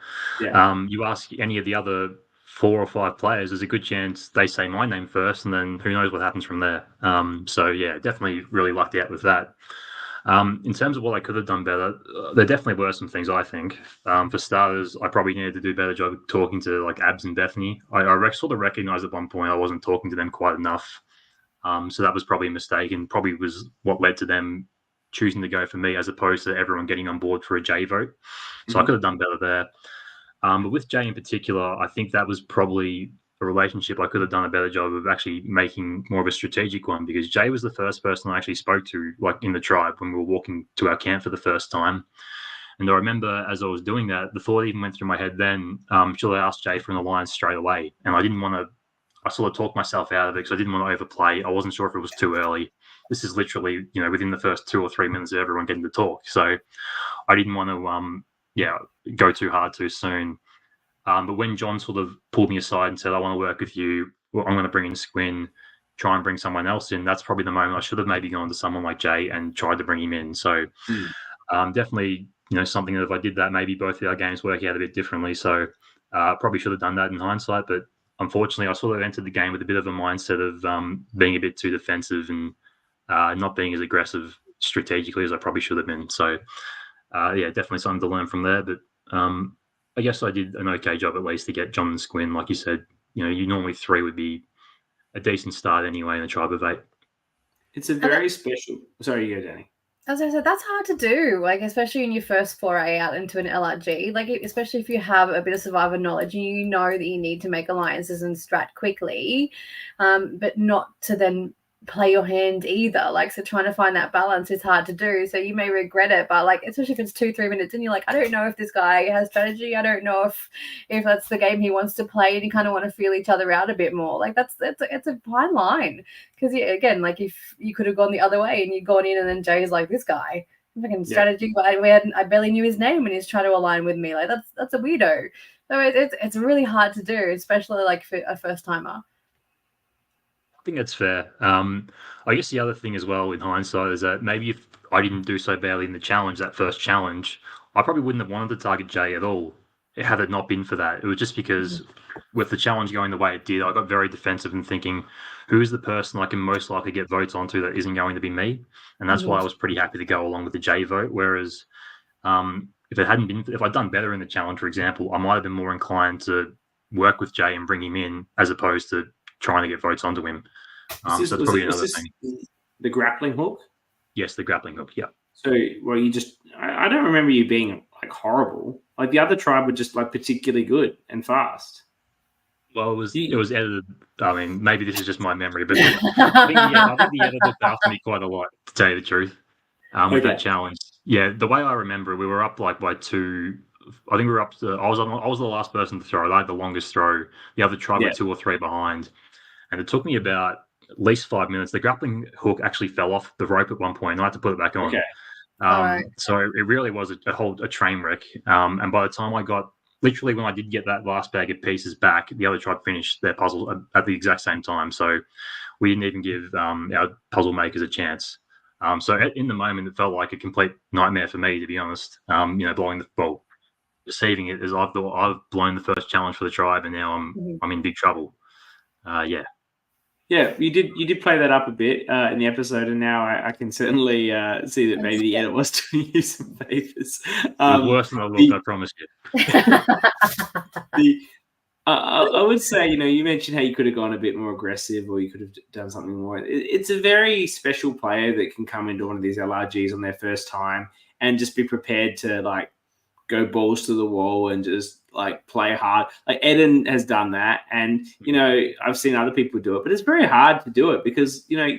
Speaker 1: Yeah.
Speaker 3: You ask any of the other 4 or 5 players, there's a good chance they say my name first, and then who knows what happens from there. So yeah, definitely really lucked out with that. In terms of what I could have done better, there definitely were some things, I think. For starters, I probably needed to do a better job of talking to, like, Abs and Bethany. I sort of recognized at one point I wasn't talking to them quite enough. So that was probably a mistake, and probably was what led to them choosing to go for me as opposed to everyone getting on board for a Jay vote. So I could have done better there. But with Jay in particular, I think that was probably a relationship I could have done a better job of actually making more of a strategic one, because Jay was the first person I actually spoke to, like, in the tribe when we were walking to our camp for the first time. And I remember as I was doing that, the thought even went through my head then, should I ask Jay for an alliance straight away? And I didn't want to, I sort of talked myself out of it because I didn't want to overplay. I wasn't sure if it was too early. This is literally, within the first 2 or 3 minutes of everyone getting to talk. So I didn't want to, go too hard too soon. But when John sort of pulled me aside and said, I want to work with you, well, I'm going to bring in Squin, try and bring someone else in, that's probably the moment I should have maybe gone to someone like Jay and tried to bring him in. So definitely, something that if I did that, maybe both of our games work out a bit differently. So probably should have done that in hindsight. But unfortunately, I sort of entered the game with a bit of a mindset of being a bit too defensive and not being as aggressive strategically as I probably should have been. So definitely something to learn from there. But I guess I did an okay job at least to get John and Squin. Like you said, you normally 3 would be a decent start anyway in a tribe of 8.
Speaker 1: It's a very special. Sorry, you go, Danny.
Speaker 2: As I said, that's hard to do, like, especially in your first foray out into an LRG, like, especially if you have a bit of survivor knowledge and you know that you need to make alliances and strat quickly, but not to then play your hand either. Like, so trying to find that balance is hard to do. So you may regret it, but, like, especially if it's 2-3 minutes and you're like, I don't know if this guy has strategy. I don't know if that's the game he wants to play, and you kind of want to feel each other out a bit more. Like, it's a fine line, because again, like, if you could have gone the other way and you'd gone in and then Jay's like, this guy fucking strategy, but I barely knew his name and he's trying to align with me. Like, that's a weirdo. So it's really hard to do, especially like for a first timer.
Speaker 3: I think that's fair. I guess the other thing as well in hindsight is that maybe if I didn't do so badly in the challenge, that first challenge, I probably wouldn't have wanted to target Jay at all. had it not been for that. It was just because with the challenge going the way it did, I got very defensive and thinking, who's the person I can most likely get votes onto that isn't going to be me? And that's why I was pretty happy to go along with the J vote. Whereas if I'd done better in the challenge, for example, I might have been more inclined to work with Jay and bring him in as opposed to trying to get votes onto him. So that's probably another thing.
Speaker 1: The grappling hook?
Speaker 3: Yes, the grappling hook. Yeah.
Speaker 1: So, well, I don't remember you being like horrible. Like the other tribe were just like particularly good and fast.
Speaker 3: Well, it was edited. I mean, maybe this is just my memory, but I think the editor looked after me quite a lot, to tell you the truth. With that challenge, yeah, the way I remember it, we were up like by 2. I think we were up to. I was the last person to throw. I had the longest throw. The other tribe were 2 or 3 behind, and it took me about at least 5 minutes. The grappling hook actually fell off the rope at one point, and I had to put it back on.
Speaker 1: Okay.
Speaker 3: So it really was a train wreck. And by the time I got, literally when I did get that last bag of pieces back, the other tribe finished their puzzle at the exact same time. So we didn't even give our puzzle makers a chance. So in the moment, it felt like a complete nightmare for me, to be honest. Receiving it as I've blown the first challenge for the tribe, and now I'm in big trouble. Yeah.
Speaker 1: Yeah, you did play that up a bit in the episode, and now I can certainly see that maybe the edit was doing you some favors.
Speaker 3: It was worse than I looked, I promise you.
Speaker 1: I would say, you mentioned how you could have gone a bit more aggressive, or you could have done something more. It's a very special player that can come into one of these LRGs on their first time and just be prepared to like go balls to the wall and just like play hard. Like Aiden has done that, and I've seen other people do it, but it's very hard to do it because you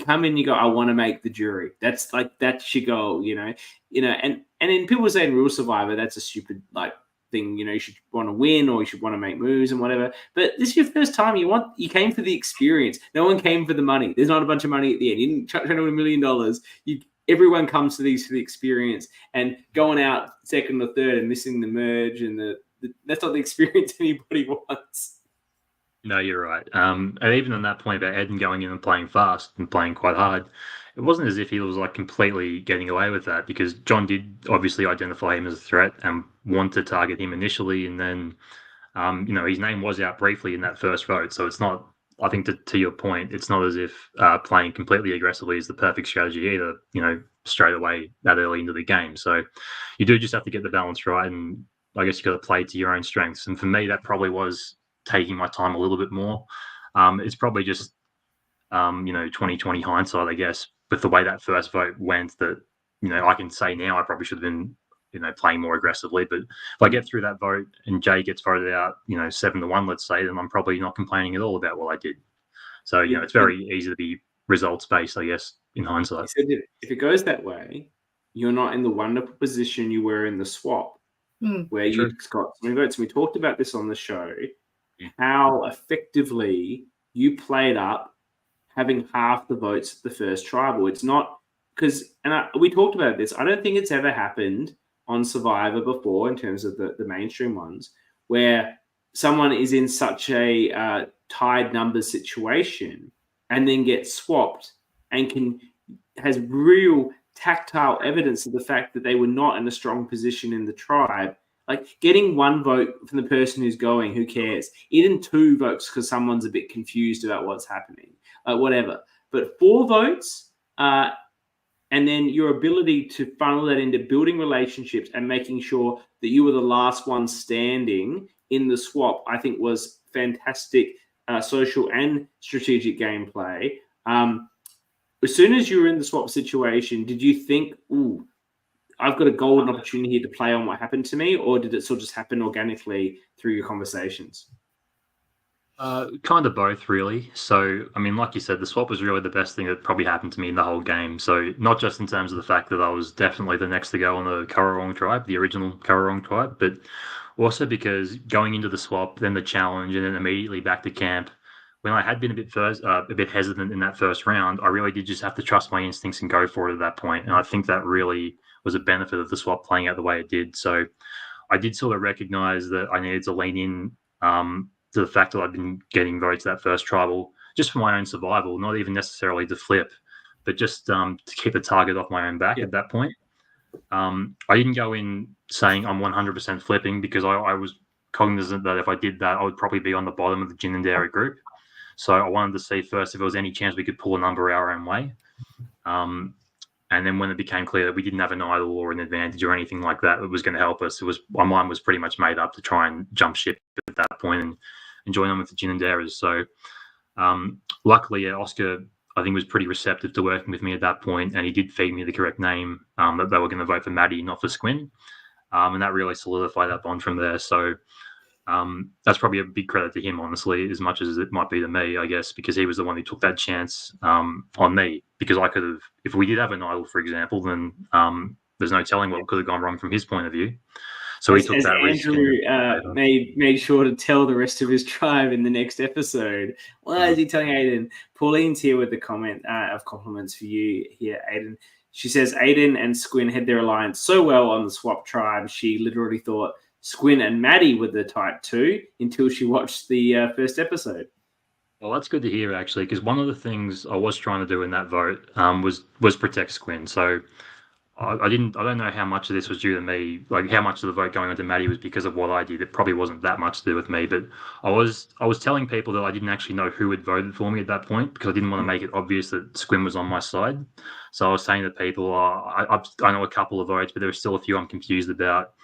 Speaker 1: come in, you go, I want to make the jury. That's your goal, and in people say in Real Survivor, that's a stupid like thing. You should want to win or you should want to make moves and whatever. But this is your first time. You came for the experience. No one came for the money. There's not a bunch of money at the end. You didn't try to win $1 million. Everyone comes to these for the experience, and going out second or third and missing the merge and that's not the experience anybody wants.
Speaker 3: No, you're right. And even on that point about Aiden going in and playing fast and playing quite hard, it wasn't as if he was like completely getting away with that, because John did obviously identify him as a threat and want to target him initially, and then his name was out briefly in that first vote. So it's not. I think to your point, it's not as if playing completely aggressively is the perfect strategy either, straight away that early into the game. So you do just have to get the balance right, and I guess you got to play to your own strengths. And for me, that probably was taking my time a little bit more. It's probably just, 2020 hindsight, I guess, with the way that first vote went, that, I can say now I probably should have been, playing more aggressively. But if I get through that vote and Jay gets voted out, 7-1, let's say, then I'm probably not complaining at all about what I did. So, it's very easy to be results based, I guess, in hindsight.
Speaker 1: So if it goes that way, you're not in the wonderful position you were in the swap, where you got so many votes. And we talked about this on the show, how effectively you played up having half the votes at the first tribal. It's not because, we talked about this, I don't think it's ever happened on Survivor before in terms of the mainstream ones, where someone is in such a tied numbers situation and then gets swapped and has real tactile evidence of the fact that they were not in a strong position in the tribe. Like getting 1 vote from the person who's going, who cares? Even 2 votes because someone's a bit confused about what's happening, whatever. But 4 votes, and then your ability to funnel that into building relationships and making sure that you were the last one standing in the swap, I think was fantastic social and strategic gameplay. As soon as you were in the swap situation, did you think, ooh, I've got a golden opportunity here to play on what happened to me, or did it sort of just happen organically through your conversations?
Speaker 3: Kind of both, really. So, I mean, like you said, the swap was really the best thing that probably happened to me in the whole game. So, not just in terms of the fact that I was definitely the next to go on the Currawong tribe, the original Currawong tribe, but also because going into the swap, then the challenge, and then immediately back to camp, when I had been a bit hesitant in that first round, I really did just have to trust my instincts and go for it at that point. And I think that really was a benefit of the swap playing out the way it did. So, I did sort of recognize that I needed to lean in to the fact that I'd been getting votes that first tribal just for my own survival, not even necessarily to flip, but just to keep a target off my own back at that point. I didn't go in saying I'm 100% flipping because I was cognizant that if I did that, I would probably be on the bottom of the gin and dairy group. So I wanted to see first if there was any chance we could pull a number our own way. And then when it became clear that we didn't have an idol or an advantage or anything like that was going to help us, my mind was pretty much made up to try and jump ship at that point and join on with the gin and dairies. So luckily, Oscar, I think, was pretty receptive to working with me at that point, and he did feed me the correct name, that they were going to vote for Maddie, not for Squin. And that really solidified that bond from there. So that's probably a big credit to him, honestly, as much as it might be to me, I guess, because he was the one who took that chance on me. Because I could have, if we did have an idol, for example, then there's no telling what could have gone wrong from his point of view. So he took that risk.
Speaker 1: Andrew made sure to tell the rest of his tribe in the next episode. Why is he telling Aiden? Pauline's here with the comment of compliments for you here, Aiden. She says Aiden and Squin had their alliance so well on the swap tribe, she literally thought Squin and Maddie were the type 2 until she watched the first episode.
Speaker 3: Well, that's good to hear, actually, because one of the things I was trying to do in that vote was protect Squin. So I don't know how much of this was due to me, like how much of the vote going on to Maddie was because of what I did. It probably wasn't that much to do with me, but I was telling people that I didn't actually know who had voted for me at that point because I didn't want to make it obvious that Squin was on my side. So I was saying to people, I know a couple of votes, but there were still a few I'm confused about.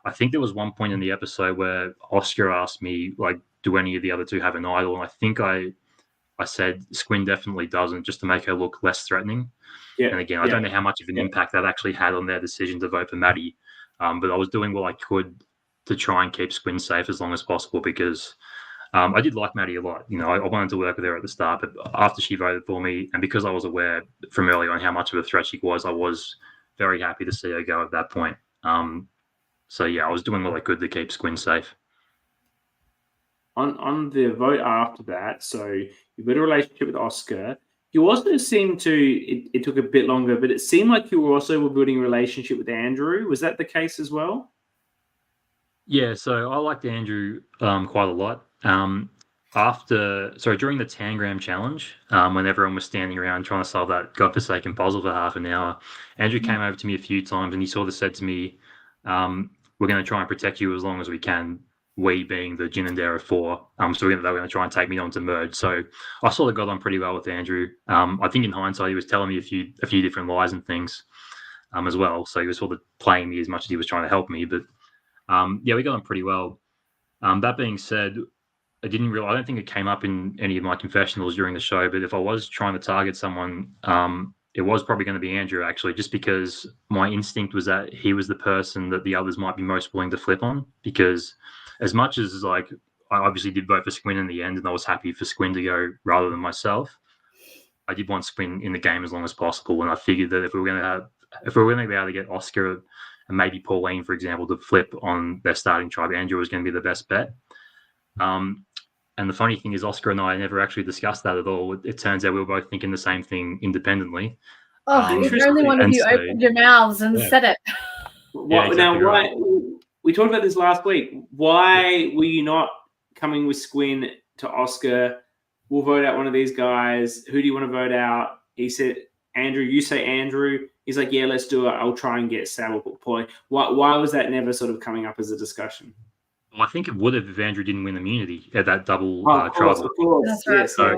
Speaker 3: I think there was one point in the episode where Oscar asked me, like, do any of the other two have an idol? And I think I said Squin definitely doesn't, just to make her look less threatening. Yeah, and again, I don't know how much of an impact that actually had on their decision to vote for Maddie. But I was doing what I could to try and keep Squin safe as long as possible because I did like Maddie a lot. You know, I wanted to work with her at the start, but after she voted for me, and because I was aware from early on how much of a threat she was, I was very happy to see her go at that point. So yeah, I was doing what I could to keep Squin safe.
Speaker 1: On the vote after that, so you built a relationship with Oscar. You also seemed to, it took a bit longer, but it seemed like you were also building a relationship with Andrew. Was that the case as well?
Speaker 3: Yeah, so I liked Andrew quite a lot. During the Tangram challenge, when everyone was standing around trying to solve that godforsaken puzzle for half an hour, Andrew came over to me a few times and he sort of said to me, we're going to try and protect you as long as we can, we being the Gin and Dara 4. So they were going to try and take me on to merge. So I sort of got on pretty well with Andrew. I think in hindsight, he was telling me a few different lies and things as well. So he was sort of playing me as much as he was trying to help me. But yeah, we got on pretty well. That being said, I don't think it came up in any of my confessionals during the show, but if I was trying to target someone, it was probably going to be Andrew, actually, just because my instinct was that he was the person that the others might be most willing to flip on. Because as much as, like, I obviously did vote for Squin in the end, and I was happy for Squin to go rather than myself, I did want Squin in the game as long as possible. And I figured that if we were going to be able to get Oscar and maybe Pauline, for example, to flip on their starting tribe, Andrew was going to be the best bet. And the funny thing is, Oscar and I never actually discussed that at all. It turns out we were both thinking the same thing independently.
Speaker 2: If only one of you opened your mouths and said it.
Speaker 1: Why? We talked about this last week. Why were you not coming with Squin to Oscar? We'll vote out one of these guys. Who do you want to vote out? He said, Andrew. You say Andrew. He's like, yeah, let's do it. I'll try and get Sam or Pauline. Why was that never sort of coming up as a discussion?
Speaker 3: Well, I think it would have if Andrew didn't win immunity at that double
Speaker 1: trouble. Of course.
Speaker 2: That's right.
Speaker 3: So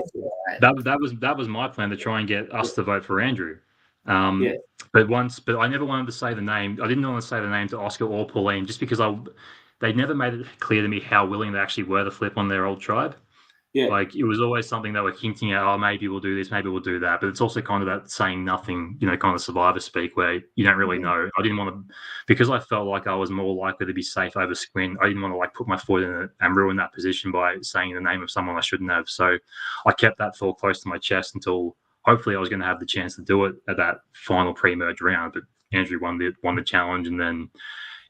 Speaker 3: that was my plan, to try and get us to vote for Andrew. But I never wanted to say the name. I didn't want to say the name to Oscar or Pauline just because they never made it clear to me how willing they actually were to flip on their old tribe. Yeah. Like, it was always something they were hinting at, maybe we'll do this, maybe we'll do that. But it's also kind of that saying nothing, kind of survivor speak where you don't really know. I didn't want to, because I felt like I was more likely to be safe over Squin, I didn't want to put my foot in it and ruin that position by saying the name of someone I shouldn't have. So I kept that thought close to my chest until hopefully I was going to have the chance to do it at that final pre-merge round. But Andrew won the challenge, and then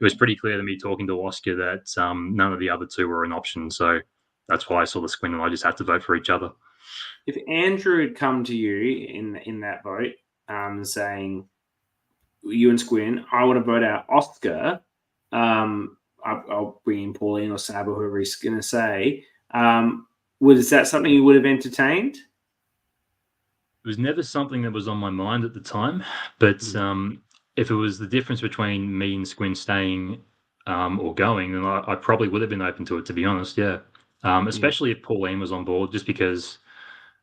Speaker 3: it was pretty clear to me talking to Oscar that none of the other two were an option. So that's why I saw the Squin and I just had to vote for each other.
Speaker 1: If Andrew had come to you in that vote saying, you and Squin, I want to vote out Oscar, I'll bring in Pauline or Sab or whoever he's going to say, was that something you would have entertained?
Speaker 3: It was never something that was on my mind at the time, but if it was the difference between me and Squin staying or going, then I probably would have been open to it, to be honest. Yeah. Especially if Pauline was on board, just because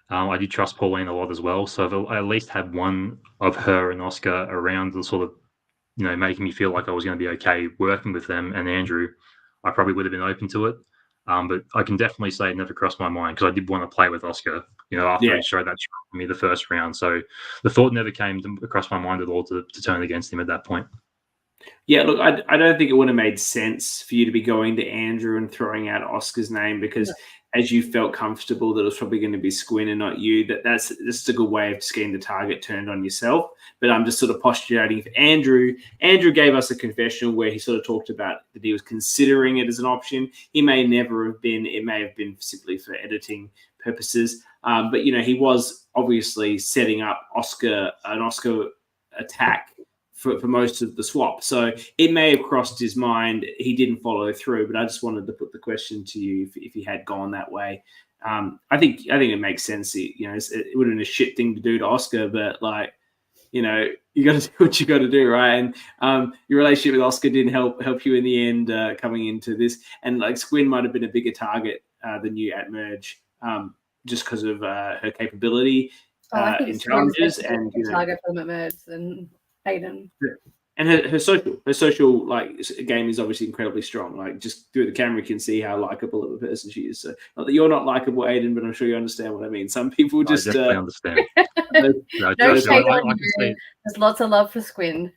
Speaker 3: I did trust Pauline a lot as well. So if I at least had one of her and Oscar around and sort of, making me feel like I was going to be okay working with them and Andrew, I probably would have been open to it. But I can definitely say it never crossed my mind because I did want to play with Oscar, after he showed that for me the first round. So the thought never came across my mind at all to turn against him at that point.
Speaker 1: Yeah, look, I don't think it would have made sense for you to be going to Andrew and throwing out Oscar's name because as you felt comfortable that it was probably going to be Squin and not you, that's just a good way of just getting the target turned on yourself. But I'm just sort of postulating for Andrew. Andrew gave us a confessional where he sort of talked about that he was considering it as an option. He may never have been. It may have been simply for editing purposes. But, he was obviously setting up an Oscar attack for most of the swap. So it may have crossed his mind. He didn't follow through, but I just wanted to put the question to you if he had gone that way. I think it makes sense. It would have been a shit thing to do to Oscar, but you got to do what you got to do, right? And your relationship with Oscar didn't help you in the end coming into this. And Squin might have been a bigger target than you at Merge, just because of her capability in challenges and
Speaker 2: target for them at Merge than Aiden.
Speaker 1: And her social game is obviously incredibly strong. Just through the camera, you can see how likable of a person she is. So not that you're not likable, Aiden, but I'm sure you understand what I mean. Some people just
Speaker 3: I definitely understand.
Speaker 2: No shade on you. There's lots of love for Squin.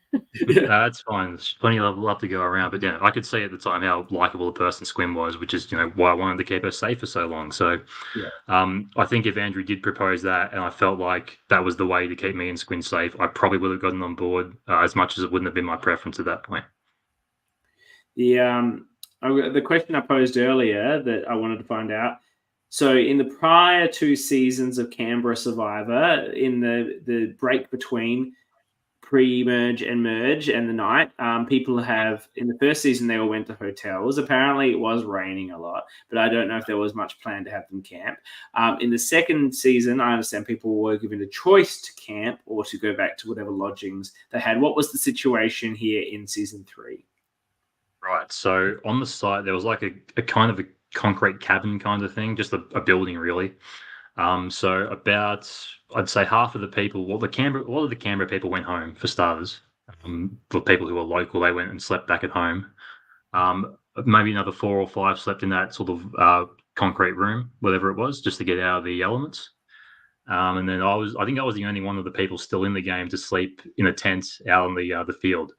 Speaker 3: That's fine. There's plenty of love to go around. But yeah, I could see at the time how likable a person Squin was, which is why I wanted to keep her safe for so long. So I think if Andrew did propose that, and I felt like that was the way to keep me and Squin safe, I probably would have gotten on board as much as it wouldn't have been my preference at that point.
Speaker 1: The question I posed earlier that I wanted to find out. So in the prior 2 seasons of Canberra Survivor, in the break between pre-merge and merge and the night, people have, in the first season, they all went to hotels. Apparently it was raining a lot, but I don't know if there was much plan to have them camp. In the second season, I understand people were given a choice to camp or to go back to whatever lodgings they had. What was the situation here in season 3?
Speaker 3: Right. So on the site, there was a kind of a concrete cabin kind of thing, just a building really. So about, I'd say half of the people, a lot of the Canberra people went home for starters. For people who were local, they went and slept back at home. Maybe another 4 or 5 slept in that sort of concrete room, whatever it was, just to get out of the elements. And then I think I was the only one of the people still in the game to sleep in a tent out on the field.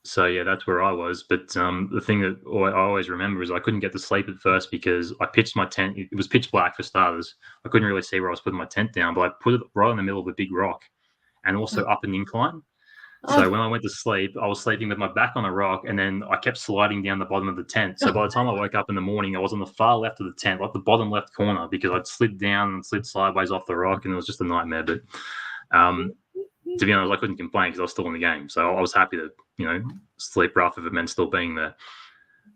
Speaker 3: So yeah, that's where I was. But the thing that I always remember is I couldn't get to sleep at first because I pitched my tent. It was pitch black for starters. I couldn't really see where I was putting my tent down, but I put it right in the middle of a big rock and also up an incline. So when I went to sleep, I was sleeping with my back on a rock, and then I kept sliding down the bottom of the tent. So by the time I woke up in the morning, I was on the far left of the tent, like the bottom left corner, because I'd slid down and slid sideways off the rock, and it was just a nightmare. But to be honest, I couldn't complain because I was still in the game. So I was happy to, sleep rough if it meant still being there.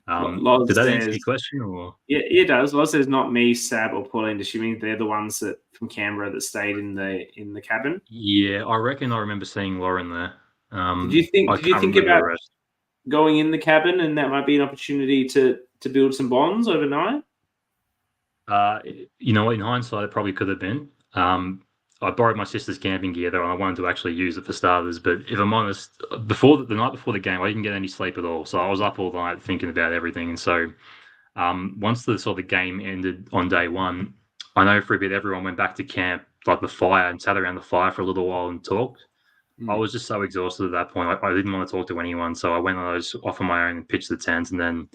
Speaker 3: Did that answer your question? Or?
Speaker 1: Yeah, it does. Loz says not me, Sab, or Pauline. Does she mean they're the ones that from Canberra that stayed in the cabin?
Speaker 3: Yeah, I reckon I remember seeing Lauren there.
Speaker 1: Did you think about going in the cabin, and that might be an opportunity to build some bonds overnight?
Speaker 3: In hindsight, it probably could have been. I borrowed my sister's camping gear though, and I wanted to actually use it for starters. But if I'm honest, the night before the game, I didn't get any sleep at all. So I was up all night thinking about everything. And so once the game ended on day 1, I know for a bit everyone went back to camp, like the fire, and sat around the fire for a little while and talked. I was just so exhausted at that point. I didn't want to talk to anyone. So I went off on my own and pitched the tent. And then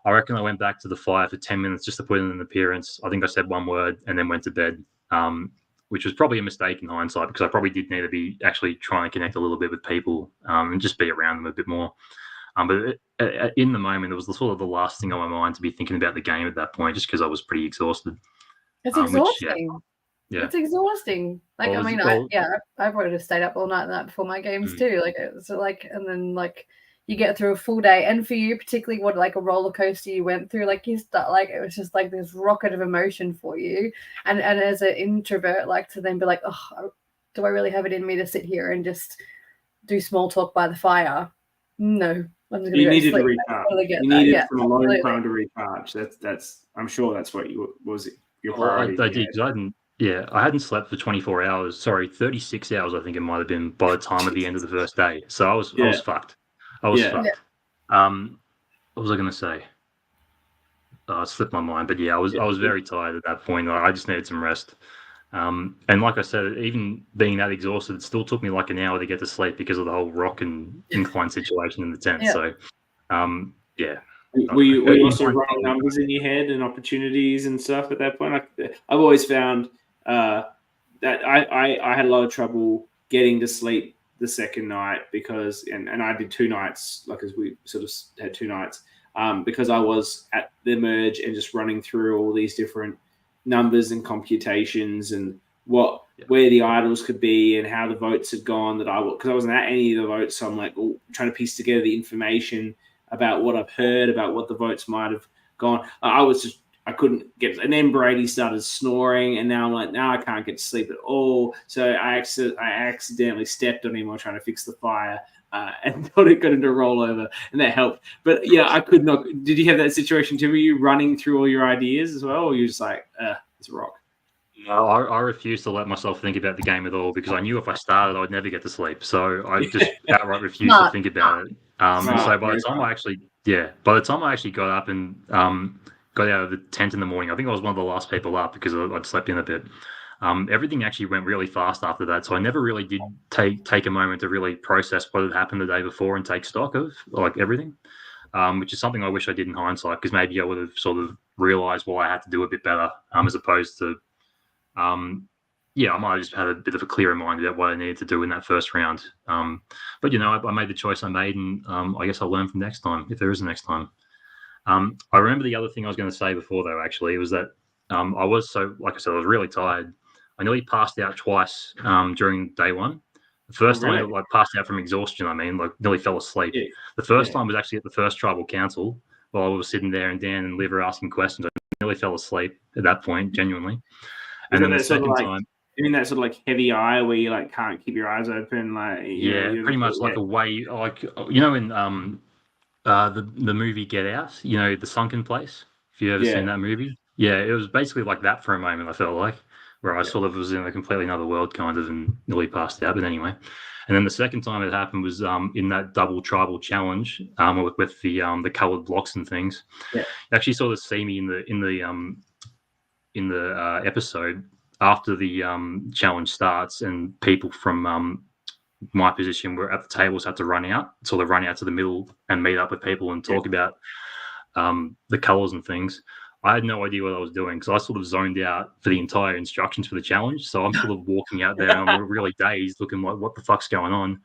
Speaker 3: I reckon I went back to the fire for 10 minutes just to put in an appearance. I think I said one word and then went to bed. Which was probably a mistake in hindsight because I probably did need to be actually trying to connect a little bit with people and just be around them a bit more. But in the moment, it was sort of the last thing on my mind to be thinking about the game at that point, just because I was pretty exhausted.
Speaker 2: It's exhausting. It's exhausting. I would have stayed up all night before my games too. And then you get through a full day, and for you particularly, what a roller coaster you went through, it was just this rocket of emotion for you, and as an introvert, to then be oh, do I really have it in me to sit here and just do small talk by the fire. No, I'm just
Speaker 1: You
Speaker 2: gonna go
Speaker 1: needed to
Speaker 2: sleep.
Speaker 1: recharge.
Speaker 2: Totally get
Speaker 1: You
Speaker 2: that.
Speaker 1: needed
Speaker 2: Yeah,
Speaker 1: some alone
Speaker 2: absolutely.
Speaker 1: time to recharge. That's. I'm sure that's what was your
Speaker 3: Well, I
Speaker 1: priority.
Speaker 3: did, 'cause I hadn't. Yeah, I hadn't slept for 24 hours. Sorry, 36 hours. I think it might have been by the time of the end of the first day. So I was
Speaker 1: Yeah.
Speaker 3: fucked. I was
Speaker 1: Yeah.
Speaker 3: fucked. What was I going to say? It slipped my mind. But yeah, I was very tired at that point. I just needed some rest. And like I said, even being that exhausted, it still took me like an hour to get to sleep because of the whole rock and incline situation in the tent.
Speaker 2: Yeah.
Speaker 3: So, yeah.
Speaker 1: Were you also running numbers in your head and opportunities and stuff at that point? I've always found that I had a lot of trouble getting to sleep the second night because, and I did 2 nights, like as we sort of had 2 nights, because I was at the merge and just running through all these different numbers and computations and where the idols could be and how the votes had gone because I wasn't at any of the votes, so I'm like trying to piece together the information about what I've heard about what the votes might have gone. I couldn't get, and then Brady started snoring, and now I'm like, now I can't get to sleep at all. So I accidentally stepped on him while trying to fix the fire, and thought it got him to roll over, and that helped. But yeah, I could not. Did you have that situation too? Were you running through all your ideas as well, or you just like, it's a rock?
Speaker 3: No, I refused to let myself think about the game at all because I knew if I started, I'd never get to sleep. So I just outright refused to think about it. So by the time I actually got up and got out of the tent in the morning, I think I was one of the last people up because I'd slept in a bit. Everything actually went really fast after that. So I never really did take a moment to really process what had happened the day before and take stock of like everything, which is something I wish I did in hindsight because maybe I would have sort of realized what I had to do a bit better as opposed to I might have just had a bit of a clearer mind about what I needed to do in that first round. But I made the choice I made, and I guess I'll learn from next time if there is a next time. I remember the other thing I was going to say before, though. Actually, was that I was like I said, I was really tired. I nearly passed out twice during day one. The first time I passed out from exhaustion. I mean, like nearly fell asleep. Yeah. The first time was actually at the first tribal council while I was sitting there and Dan and Liv were asking questions. I nearly fell asleep at that point, genuinely. And then the second time,
Speaker 1: you mean that sort of like heavy eye where you like can't keep your eyes open, like
Speaker 3: pretty much like a way, like in the movie Get Out, the sunken place. If you ever seen that movie, it was basically like that for a moment. I felt like where I sort of was in a completely another world, kind of, and nearly passed out. But anyway, and then the second time it happened was in that double tribal challenge with the coloured blocks and things.
Speaker 1: Yeah,
Speaker 3: you actually sort of see me in the episode after the challenge starts and people from my position were at the tables had to run out to the middle and meet up with people and talk about the colors and things. I had no idea what I was doing because I sort of zoned out for the entire instructions for the challenge. So I'm sort of walking out there and I'm really dazed, looking like, what the fuck's going on?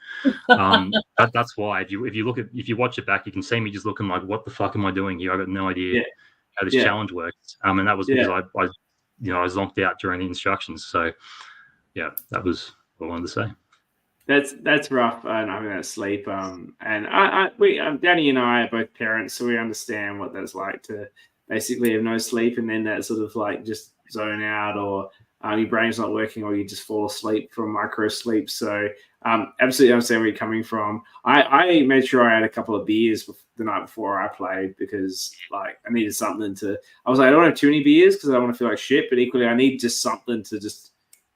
Speaker 3: That's why if you watch it back, you can see me just looking like, what the fuck am I doing here? I got no idea how this challenge works. And that was because I zonked out during the instructions. So yeah, that was what I wanted to say.
Speaker 1: That's rough. Not having that sleep. And Dani and I are both parents, so we understand what that's like to basically have no sleep and then that sort of like just zone out, or your brain's not working, or you just fall asleep from micro sleep. So absolutely understand where you're coming from. I made sure I had a couple of beers the night before I played because like I needed something to. I was like, I don't have too many beers because I don't want to feel like shit, but equally I need just something to just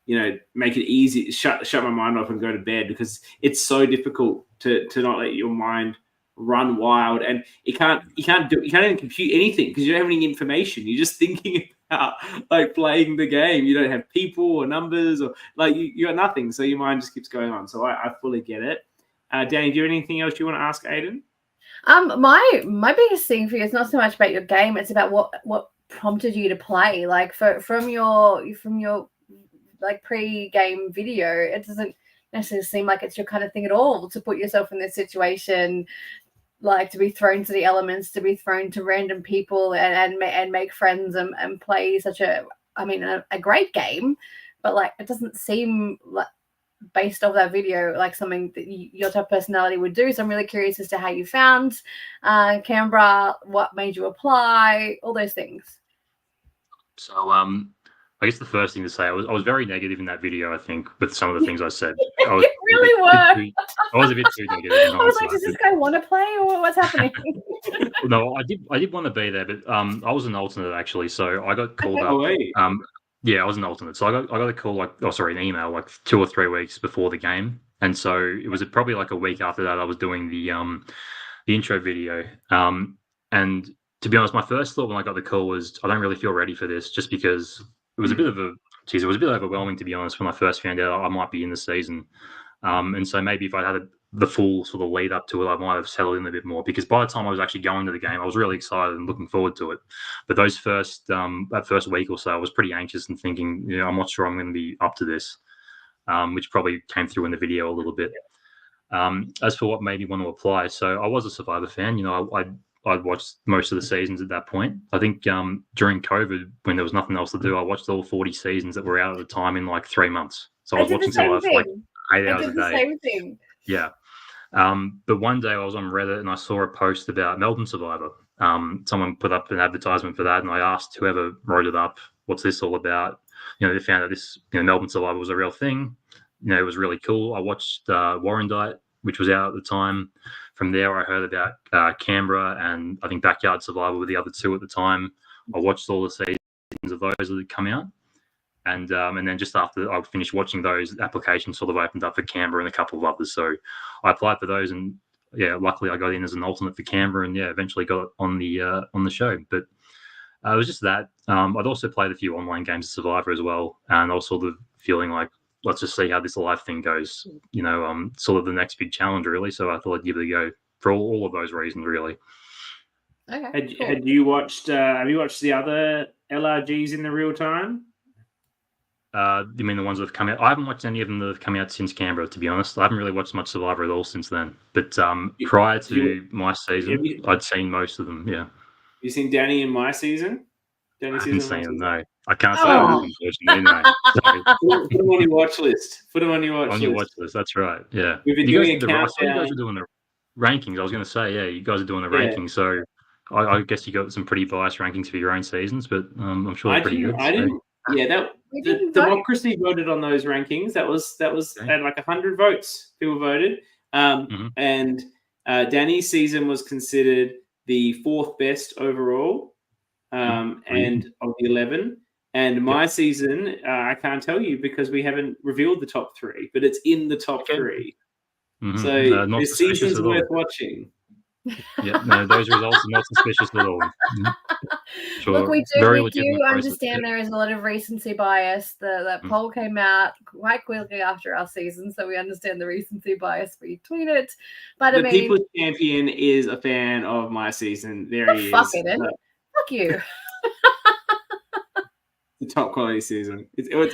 Speaker 1: make it easy, shut my mind off and go to bed, because it's so difficult to not let your mind run wild, and you can't even compute anything because you don't have any information. You're just thinking about like playing the game. You don't have people or numbers or like you got nothing, so your mind just keeps going on. So I fully get it. Dani, do you have anything else you want to ask Aiden?
Speaker 2: My biggest thing for you is not so much about your game; it's about what prompted you to play. Like from your like pre-game video, it doesn't necessarily seem like it's your kind of thing at all to put yourself in this situation, like to be thrown to the elements, to be thrown to random people and make friends and play such a great game, but like it doesn't seem like, based off that video, like something that your type of personality would do. So I'm really curious as to how you found Canberra, what made you apply, all those things.
Speaker 3: So I guess the first thing to say, I was very negative in that video. I think with some of the things I said, I was
Speaker 2: You really were.
Speaker 3: I was a bit too negative. In
Speaker 2: I was like,
Speaker 3: hindsight,
Speaker 2: does this guy want to play or what's happening?
Speaker 3: no, I did want to be there, but I was an alternate actually, so I got called
Speaker 1: Oh,
Speaker 3: up.
Speaker 1: wait.
Speaker 3: Yeah, I was an alternate, so I got a call an email like 2 or 3 weeks before the game, and so it was probably like a week after that I was doing the intro video. And to be honest, my first thought when I got the call was I don't really feel ready for this, just because it was a bit of a it was a bit overwhelming, to be honest, when I first found out I might be in the season. And so maybe if I had the full sort of lead up to it, I might have settled in a bit more, because by the time I was actually going to the game, I was really excited and looking forward to it. But those that first week or so, I was pretty anxious and thinking, I'm not sure I'm going to be up to this, which probably came through in the video a little bit. As for what made me want to apply, so I was a Survivor fan. I'd watched most of the seasons at that point. I think during COVID, when there was nothing else to do, I watched all 40 seasons that were out at the time in like 3 months. So I was watching Survivor for like 8 hours a day.
Speaker 2: I did the same thing.
Speaker 3: Yeah. But one day I was on Reddit and I saw a post about Melbourne Survivor. Someone put up an advertisement for that, and I asked whoever wrote it up, what's this all about? They found that this Melbourne Survivor was a real thing. It was really cool. I watched Warrandyte, which was out at the time. From there, I heard about Canberra, and I think Backyard Survivor were the other two at the time. I watched all the seasons of those that had come out. And then just after I finished watching those, applications sort of opened up for Canberra and a couple of others. So I applied for those, and luckily I got in as an alternate for Canberra, and eventually got on the show. But it was just that. I'd also played a few online games of Survivor as well, and I was sort of feeling like, let's just see how this live thing goes. Sort of the next big challenge, really. So I thought I'd give it a go for all of those reasons, really.
Speaker 2: Okay.
Speaker 1: Had you watched? Have you watched the other LRGs in the real time?
Speaker 3: You mean the ones that have come out? I haven't watched any of them that have come out since Canberra, to be honest. I haven't really watched much Survivor at all since then. But prior to my season, I'd seen most of them, yeah.
Speaker 1: You seen Dani in my season?
Speaker 3: I haven't seen them, no. I can't say
Speaker 2: Oh.
Speaker 3: that, unfortunately, no.
Speaker 1: Put them on your watch list. Put them on your watch
Speaker 3: On
Speaker 1: list.
Speaker 3: your watch list, that's right, yeah.
Speaker 1: We've been
Speaker 3: you
Speaker 1: doing
Speaker 3: guys, I saw you guys are doing the rankings. I was going to say, you guys are doing the rankings, so I guess you got some pretty biased rankings for your own seasons, but I'm sure they're pretty good.
Speaker 1: I didn't. Yeah, the democracy voted on those rankings. That was at like 100 votes. People voted, and Dani's season was considered the 4th best overall, and of the 11. And my season, I can't tell you because we haven't revealed the top 3, but it's in the top 3. Mm-hmm. So this season's worth watching.
Speaker 3: Yeah, no, those results are not suspicious at all.
Speaker 2: Sure. Look, we do understand there is a lot of recency bias. That poll came out quite quickly after our season, so we understand the recency bias between it. But
Speaker 1: the People's Champion is a fan of my season. There he is.
Speaker 2: Fuck you.
Speaker 1: The top quality season. It's
Speaker 2: right.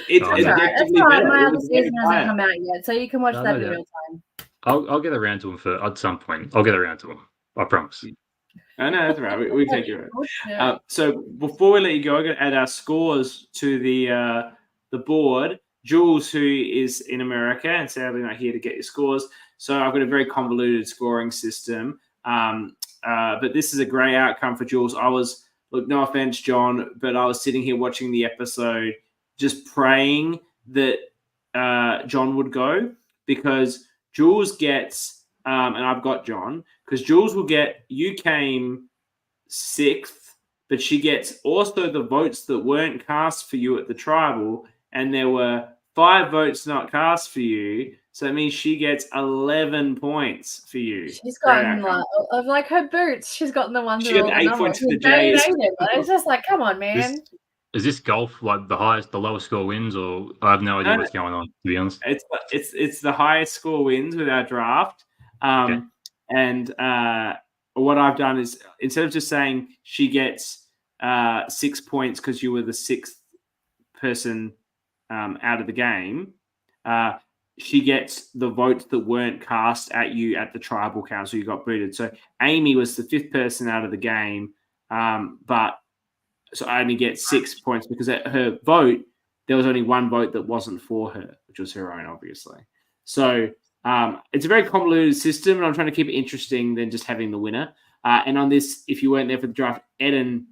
Speaker 2: My other season hasn't come out yet, so you can watch that in real time.
Speaker 3: I'll get around to him at some point. I'll get around to him. I promise.
Speaker 1: I know, that's right. We take you right. So before we let you go, I'm going to add our scores to the board. Jules, who is in America and sadly not here to get your scores. So I've got a very convoluted scoring system. But this is a great outcome for Jules. Look, no offense, John, but I was sitting here watching the episode just praying that John would go, because Jules gets, and I've got John, because Jules will get, you came 6th, but she gets also the votes that weren't cast for you at the tribal, and there were 5 votes not cast for you. So that means she gets 11 points for you.
Speaker 2: She's gotten like her boots. She's gotten the ones.
Speaker 1: She got 8 points for the Jays.
Speaker 2: It's just like, come on, man.
Speaker 3: Is this golf like the lowest score wins, or I have no idea what's going on, to be honest?
Speaker 1: It's the highest score wins with our draft. And what I've done is, instead of just saying she gets 6 points because you were the 6th person out of the game, she gets the votes that weren't cast at you at the tribal council. You got booted. So Amy was the 5th person out of the game, but so I only get 6 points because at her vote, there was only 1 vote that wasn't for her, which was her own, obviously. So it's a very convoluted system, and I'm trying to keep it interesting than just having the winner. And on this, if you weren't there for the draft, Aiden,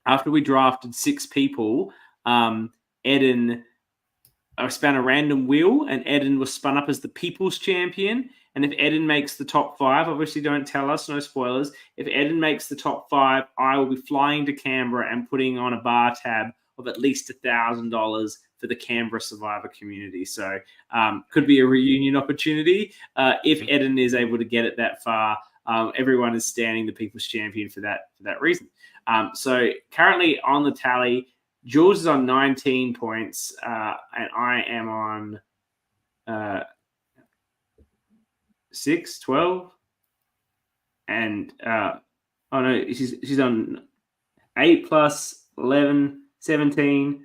Speaker 1: after we drafted 6 people, Aiden spun a random wheel, and Aiden was spun up as the People's Champion. And if Aiden makes the top 5, obviously don't tell us, no spoilers. If Aiden makes the top 5, I will be flying to Canberra and putting on a bar tab of at least $1,000 for the Canberra Survivor community. So could be a reunion opportunity if Aiden is able to get it that far. Everyone is standing the People's Champion for that reason. So currently on the tally, Jules is on 19 points, and I am on 6, 12, and oh no, she's on 8 plus 11, 17,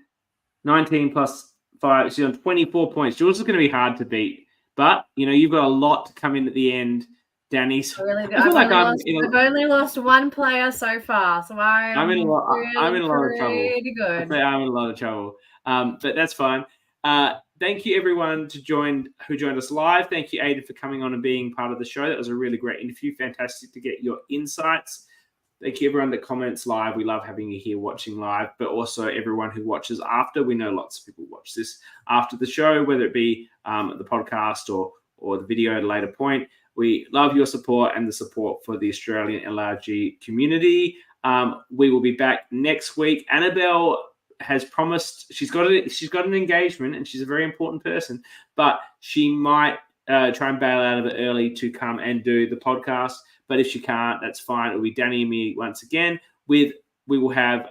Speaker 1: 19 plus 5. She's on 24 points. Jules is going to be hard to beat, but you've got a lot to come in at the end, Danny. So
Speaker 2: I've only lost one player so far, so I'm in a lot of trouble.
Speaker 1: Good. I'm in a lot of trouble, but that's fine. Thank you, everyone who joined us live. Thank you, Aiden, for coming on and being part of the show. That was a really great interview. Fantastic to get your insights. Thank you, everyone that comments live. We love having you here watching live, but also everyone who watches after. We know lots of people watch this after the show, whether it be the podcast or the video at a later point. We love your support and the support for the Australian LRG community. We will be back next week. Annabel has promised she's got an engagement, and she's a very important person, but she might try and bail out of it early to come and do the podcast. But if she can't, that's fine. It'll be Dani and me once again. We will have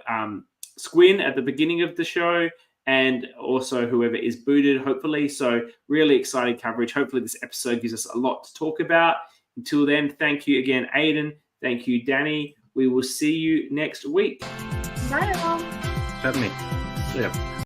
Speaker 1: Squin at the beginning of the show, and also whoever is booted, hopefully. So really exciting coverage. Hopefully this episode gives us a lot to talk about. Until then, thank you again, Aiden. Thank you, Dani. We will see you next week.
Speaker 2: Bye, all.
Speaker 3: Certainly. Yeah.